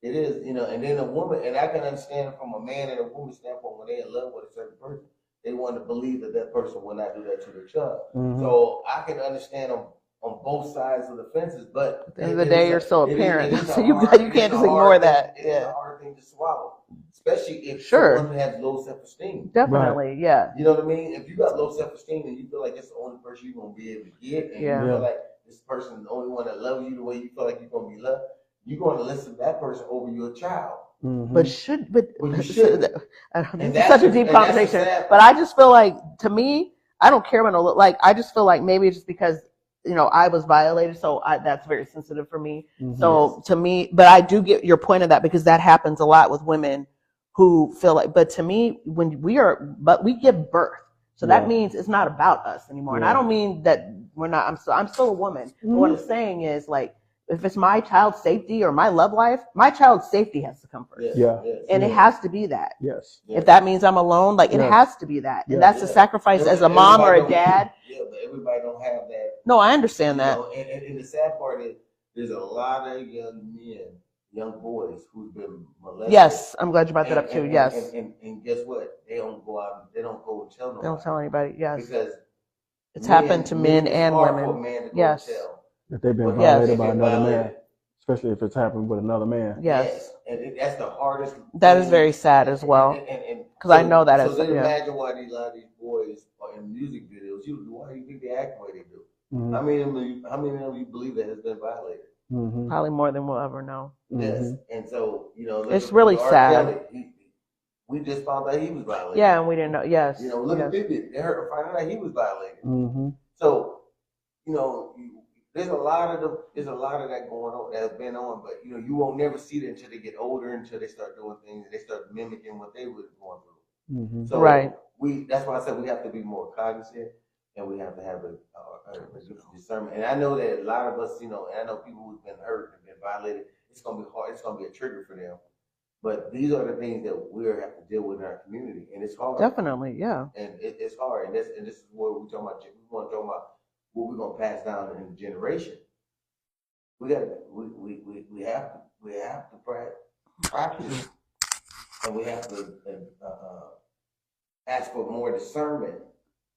it is, and then a woman, and I can understand from a man and a woman standpoint when they're in love with a certain person, they want to believe that person will not do that to their child. So I can understand them on both sides of the fences, but at the end of the day, you're still a parent, so you can't just ignore that. It's a hard thing to swallow. Especially if someone has low self-esteem. Definitely, yeah. You know what I mean? If you got low self-esteem and you feel like it's the only person you're going to be able to get, and you feel like this person is the only one that loves you the way you feel like you're going to be loved, you're going to listen to that person over your child. But you should. I don't know, it's that's such a deep conversation. But I just feel like, to me, I don't care about I just feel like maybe it's just because I was violated, so that's very sensitive for me. So to me, but I do get your point of that because that happens a lot with women who feel like. But to me, when we give birth, so that means it's not about us anymore. And I don't mean that we're not. I'm still a woman. But what I'm saying is, like, if it's my child's safety or my love life, my child's safety has to come first. And it has to be that. If that means I'm alone, like it has to be that. And that's a sacrifice as a mom or a dad. But everybody don't have that. No, I understand that. And the sad part is there's a lot of young boys who've been molested. Yes, I'm glad you brought that up too. And guess what? They don't go out. They don't go and tell nobody. They don't tell anybody. Yes. Because it's happened to men and women. Yes. If they've been violated by another man, especially if it's happened with another man. Yes. And that's the hardest. That is very sad as well. Because I know that. So then imagine why a lot of these boys are in music videos. Why do you think they act the way they do? How many of them you believe that has been violated? Probably more than we'll ever know. Yes. And so, it's really sad. We just found out he was violated. Yeah, and we didn't know. Yes. Look at Bibi. They heard finding out he was violated. So, there's a lot of that going on, that has been on, but you won't never see it until they get older, until they start doing things and they start mimicking what they were going through. So that's why I said we have to be more cognizant and we have to have a discernment. And I know that a lot of us, and I know people who've been hurt and been violated, it's gonna be hard, it's gonna be a trigger for them. But these are the things that we have to deal with in our community, and it's hard. Definitely, yeah. And it's hard, and this is what we're talking about. We want to talk about what we're gonna pass down in the generation. We have to practice, and we have to ask for more discernment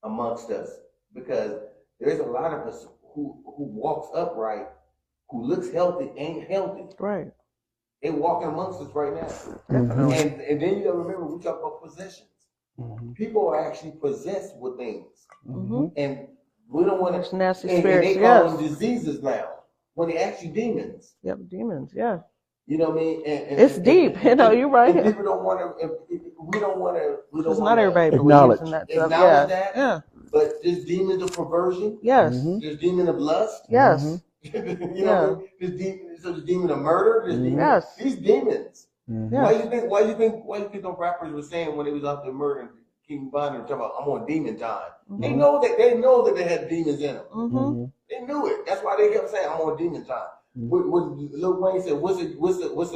amongst us, because there's a lot of us who walks upright, who looks healthy, ain't healthy. Right. They walking amongst us right now. And then you gotta remember, we talk about possessions. People are actually possessed with things, and we don't want to. Nasty and spirits. they call them diseases now, when they actually demons. Yep, demons. Yeah. You know what I mean? And it's deep. You're right. And people don't want to. we don't want to. Because not everybody Acknowledge. believes in that stuff. Acknowledge Yeah. that. Yeah. But there's demons of perversion. Yes. There's demon of lust. Yes. You know, there's demon. So there's demon of murder. There's demon. Yes. These demons. Yes. Why you think those rappers were saying when they was out there murdering King Von and talking about I'm on demon time? They know that they had demons in them. They knew it. That's why they kept saying I'm on demon time. What Lil Wayne said, what's a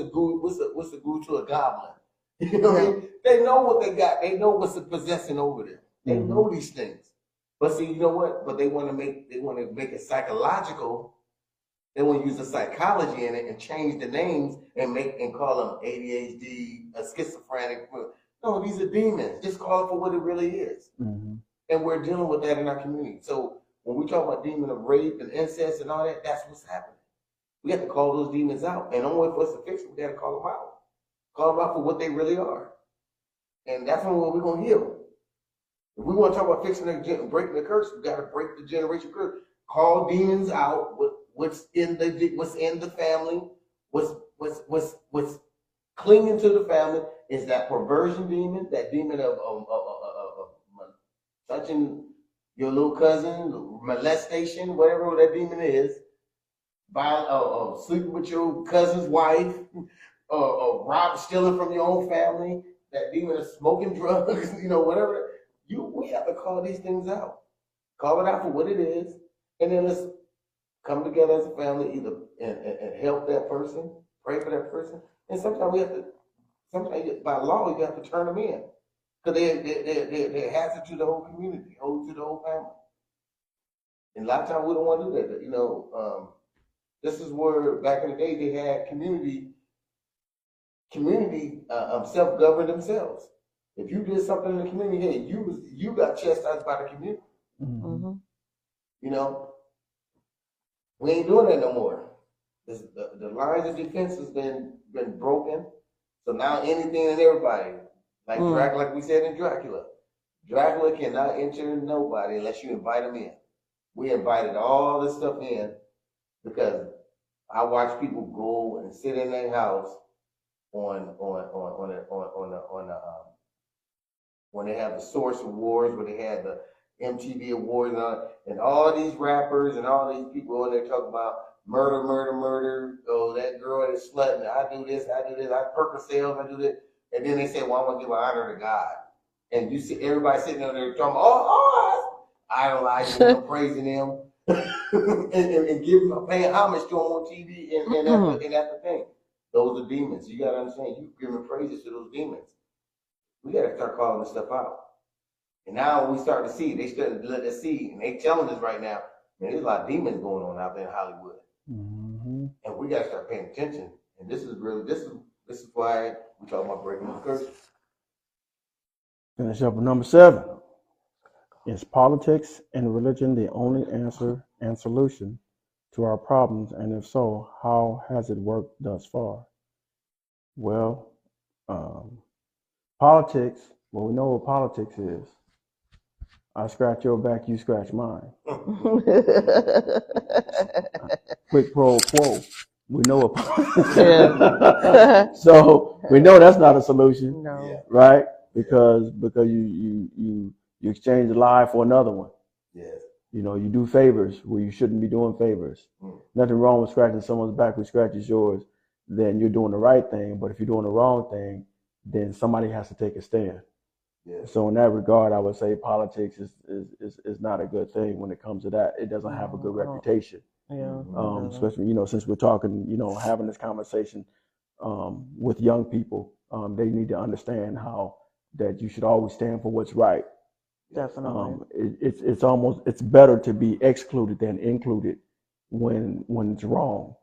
goo to a goblin? You know what I mean? They know what they got. They know what's possessing over them. They know these things. But see, you know what? But they want to make it psychological. They want to use the psychology in it and change the names and call them ADHD, a schizophrenic. No, these are demons. Just call it for what it really is. And we're dealing with that in our community. So when we talk about demon of rape and incest and all that, that's what's happening. We have to call those demons out. And the only way for us to fix it, we got to call them out. Call them out for what they really are. And that's when we're going to heal. If we want to talk about fixing breaking the curse, we got to break the generation curse. Call demons out. What's in the family? What's clinging to the family is that perversion demon, that demon of touching your little cousin, molestation, whatever that demon is, sleeping with your cousin's wife, stealing from your own family, that demon of smoking drugs, whatever. We have to call these things out. Call it out for what it is, and then let's come together as a family, either and help that person, pray for that person, and sometimes by law you have to turn them in because they're hazard to the whole community, to the whole family. And a lot of times we don't want to do that. This is where back in the day they had community self-govern themselves. If you did something in the community, hey, you got chastised by the community. We ain't doing that no more. The lines of defense has been broken. So now anything and everybody, like we said in Dracula cannot enter nobody unless you invite him in. We invited all this stuff in because I watch people go and sit in their house when they have the Source Awards, when they had the MTV Awards, and all these rappers and all these people on there talk about murder. Oh, that girl is slutting. I do this. I perk sales. I do this. And then they say, well, I want to give honor to God. And you see everybody sitting there talking, idolizing him, praising him, and paying homage to him on TV. And that's the thing. Those are demons. You got to understand, you giving praises to those demons. We got to start calling this stuff out. And now we start to see, they starting to let us see, and they telling us right now, man, there's a lot of demons going on out there in Hollywood. And we got to start paying attention. And this is why we talk about breaking the curse. Finish up with number 7. Is politics and religion the only answer and solution to our problems? And if so, how has it worked thus far? Well, politics, we know what politics is. I scratch your back, you scratch mine. Quid pro quo. We know what So we know that's not a solution. No. Right? Because you exchange a lie for another one. Yes. You do favors where you shouldn't be doing favors. Nothing wrong with scratching someone's back who scratches yours. Then you're doing the right thing. But if you're doing the wrong thing, then somebody has to take a stand. Yes. So in that regard, I would say politics is not a good thing when it comes to that. It doesn't have a good reputation. Yeah. Especially, since we're talking, having this conversation with young people, they need to understand how that you should always stand for what's right. Definitely. It's better to be excluded than included when it's wrong.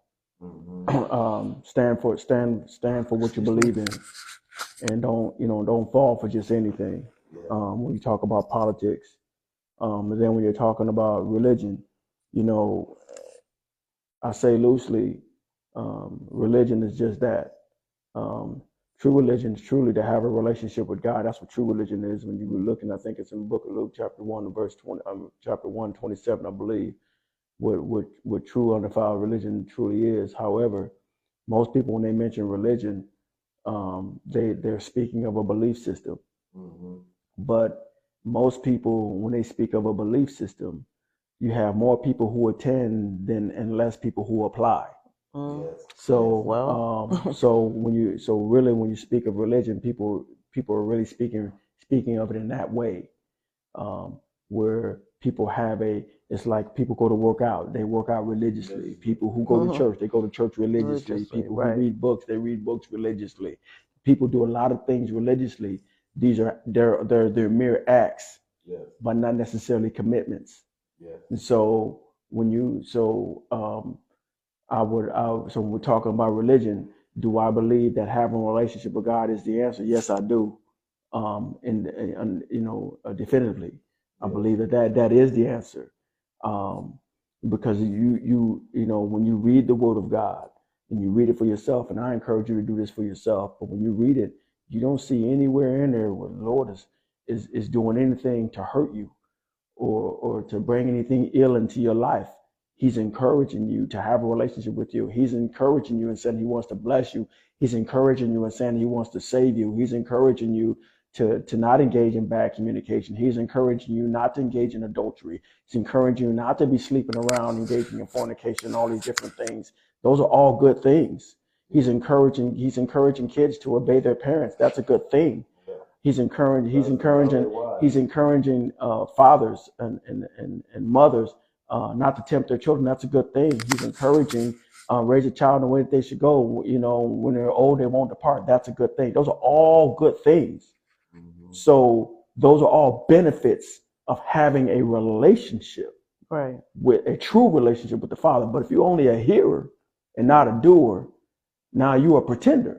Stand for what you believe in, and don't fall for just anything. When you talk about politics, and then when you're talking about religion, I say loosely, religion is just that. True religion is truly to have a relationship with God. That's what true religion is. When you were looking, I think it's in the book of Luke, chapter 1, verse 20, chapter 1:27, I believe, what true undefiled religion truly is. However, most people, when they mention religion, they're speaking of a belief system. Mm-hmm. But most people, when they speak of a belief system, you have more people who attend than and less people who apply. Yes. So, Well. so really, when you speak of religion, people are really speaking of it in that way, um, where people have it's like people go to work out, they work out religiously. People who go to church, they go to church religiously. Religiously, People who right. read books, they read books religiously. People do a lot of things religiously. They're mere acts, Yes. but not necessarily commitments. Yes. And so when you so when we're talking about religion, do I believe that having a relationship with God is the answer? Yes, I do. Definitively, I Yes. believe that is the answer. Because when you read the Word of God and you read it for yourself, and I encourage you to do this for yourself. But when you read it, you don't see anywhere in there where the Lord is doing anything to hurt you or to bring anything ill into your life. He's encouraging you to have a relationship with you. He's encouraging you and saying he wants to bless you. He's encouraging you and saying he wants to save you. He's encouraging you to not engage in bad communication. He's encouraging you not to engage in adultery. He's encouraging you not to be sleeping around, engaging in fornication, and all these different things. Those are all good things. He's encouraging kids to obey their parents. That's a good thing. He's encouraging fathers and mothers not to tempt their children. That's a good thing. He's encouraging raise a child in the way that they should go. When they're old, they won't depart. That's a good thing. Those are all good things. Mm-hmm. So those are all benefits of having a relationship, Right. with a true relationship with the Father. But if you're only a hearer and not a doer, now you're a pretender.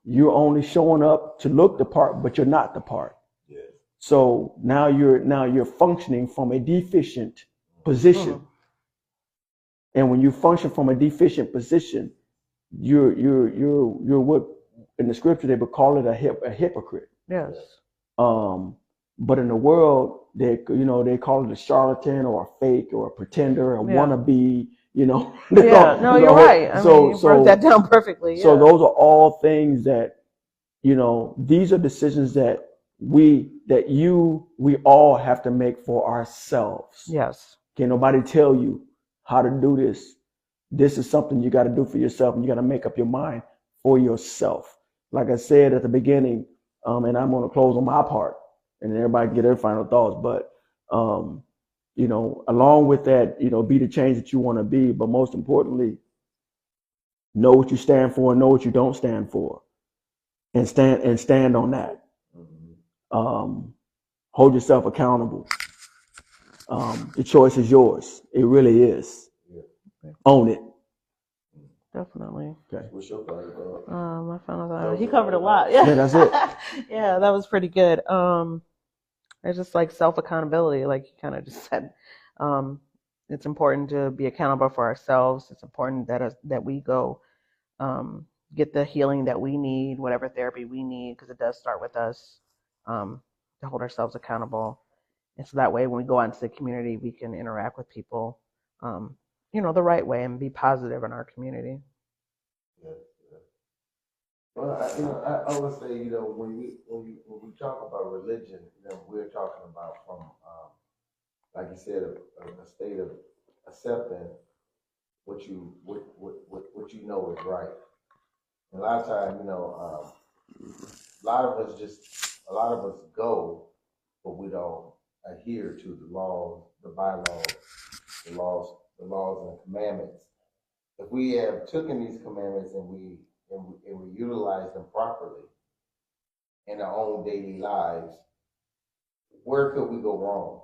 You're only showing up to look the part, but you're not the part. Yes. So now you're functioning from a deficient position. And when you function from a deficient position, you're what in the scripture they would call it a hypocrite. Yes. But in the world they call it a charlatan or a fake or a pretender, a wannabe. No, you're right. You broke that down perfectly. Yeah. So those are all things that, these are decisions that we all have to make for ourselves. Yes. Can't nobody tell you how to do this. This is something you got to do for yourself, and you got to make up your mind for yourself. Like I said at the beginning, and I'm going to close on my part, and everybody can get their final thoughts. But along with that, be the change that you want to be. But most importantly, know what you stand for and know what you don't stand for, and stand on that. Hold yourself accountable. The choice is yours. It really is. Own it. Definitely. Okay. What's your final thought? My final thought. He covered a lot. Yeah, that's it. Yeah, that was pretty good. It's just like self accountability, like you kind of just said. It's important to be accountable for ourselves. It's important that we go get the healing that we need, whatever therapy we need, because it does start with us, to hold ourselves accountable. And so that way, when we go out into the community, we can interact with people, the right way and be positive in our community. Yeah. Well, I would say, when we talk about religion, we're talking about from, like you said, a state of accepting what you know is right. And a lot of times, a lot of us go, but we don't adhere to the laws, the bylaws, the laws and commandments. If we have taken these commandments and we utilize them properly in our own daily lives, where could we go wrong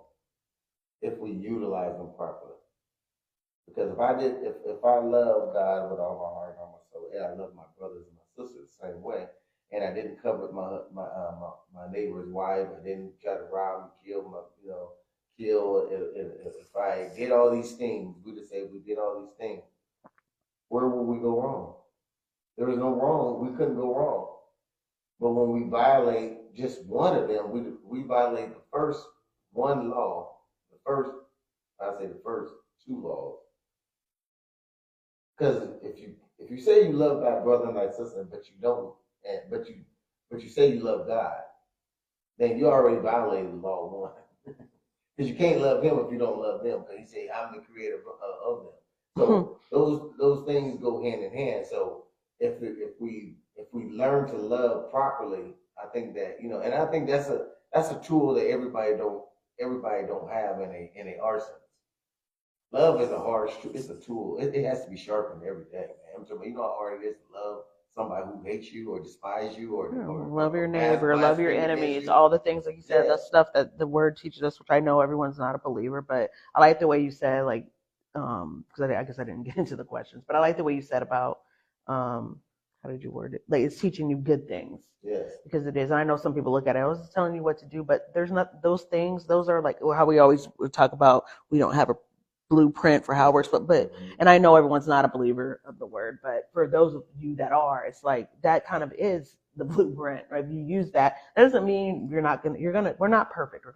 if we utilize them properly? Because if I love God with all my heart and all my soul, and I love my brothers and my sisters the same way, and I didn't covet my neighbor's wife, I didn't try to rob and kill. If I did all these things, we just say we did all these things, where will we go wrong? There was no wrong. We couldn't go wrong. But when we violate just one of them, we violate the first one law, the first two laws. Because if you say you love thy brother and thy sister, but you don't but you say you love God, then you already violated the law one. Because you can't love him if you don't love them. Because he said, I'm the creator of them. So those things go hand in hand. So if we learn to love properly, I think that, you know, and I think that's a tool that everybody don't have in a arsenal. Love is it's a tool. It has to be sharpened every day, man. I'm talking about, you know how hard it is to love somebody who hates you or despise you or love your neighbor, blaspheme love your against enemies, you. all the things like you said, Yeah. that's stuff that the word teaches us, which I know everyone's not a believer, but I like the way you said, like, because I guess I didn't get into the questions, but I like the way you said about, how did you word it? Like, it's teaching you good things. Yes. Because it is. And I know some people look at it, I was telling you what to do, but there's not those things. Those are like how we always talk about, we don't have a blueprint for how it works, but and I know everyone's not a believer of the word, but for those of you that are, it's like that kind of is the blueprint, right? If you use that, that doesn't mean we're not perfect. You're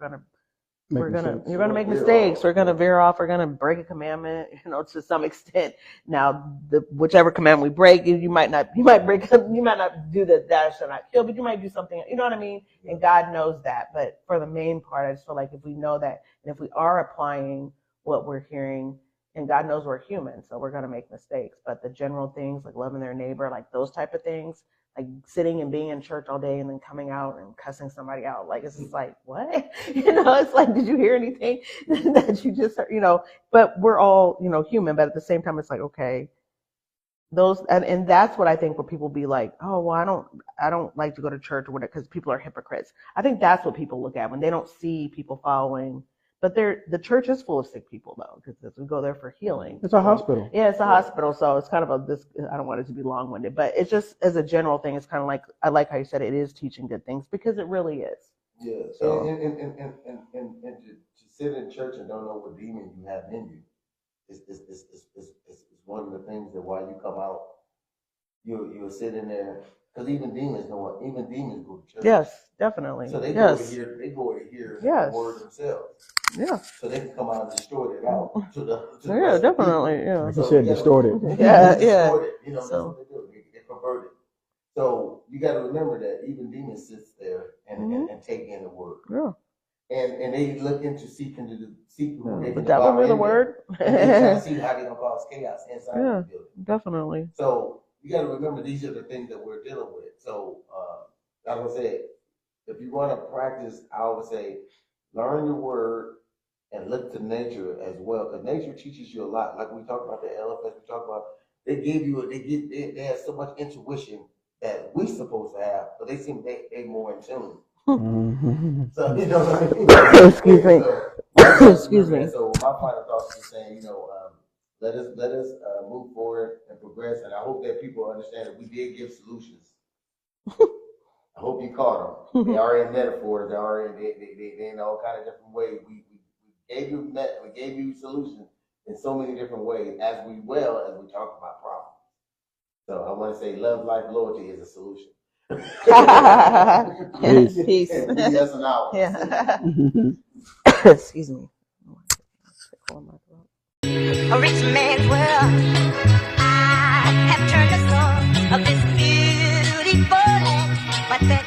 gonna make mistakes. We're gonna veer off. We're gonna break a commandment, you know, to some extent. Now, whichever commandment we break, you might not do the thou shalt not kill, but you might do something. You know what I mean? And God knows that. But for the main part, I just feel like if we know that, and if we are applying what we're hearing, and God knows we're human, so we're gonna make mistakes. But the general things like loving their neighbor, like those type of things, like sitting and being in church all day and then coming out and cussing somebody out. Like, it's just like, what? You know, it's like, did you hear anything that you just heard? You know, but we're all, you know, human. But at the same time, it's like, okay, and that's what I think where people be like, oh, well, I don't like to go to church or whatever because people are hypocrites. I think that's what people look at when they don't see people following. But the church is full of sick people, though, because we go there for healing. It's a hospital. Yeah, it's a hospital, so it's kind of I don't want it to be long-winded, but it's just, as a general thing, it's kind of like, I like how you said it is teaching good things, because it really is. Yeah, So. And to sit in church and don't know what demon you have in you is one of the things that while you come out, you'll sit in there, because even demons go to church. Yes, definitely. So they go to hear the word themselves. Yeah. So they can come out and distort it out to the yeah, definitely. Yeah. Like you said, distorted. Yeah. Distorted, you know, that's what they do. They pervert it. So you got to remember that even demons sits there and take in the word. Yeah. And they look into seeking. But that would be the word. And they try to see how they gonna cause chaos inside the building. Definitely. So you got to remember these are the things that we're dealing with. So like I said, if you want to practice, I always say, learn your word and look to nature as well, because nature teaches you a lot. Like we talked about the elephants, we talked about they have so much intuition that we supposed to have, but they seem they more in tune. So you know what I mean? Excuse me. Excuse me. So my final thoughts is saying, you know, let us move forward and progress, and I hope that people understand that we did give solutions. I hope you caught them. They are in metaphors. They are in all kind of different ways. We gave you solutions in so many different ways as we talk about problems. So I want to say, love, life, loyalty is a solution. Peace. And that's an hour. Yeah. Excuse me. A rich man's world. I have turned the soul of this beautiful land, but the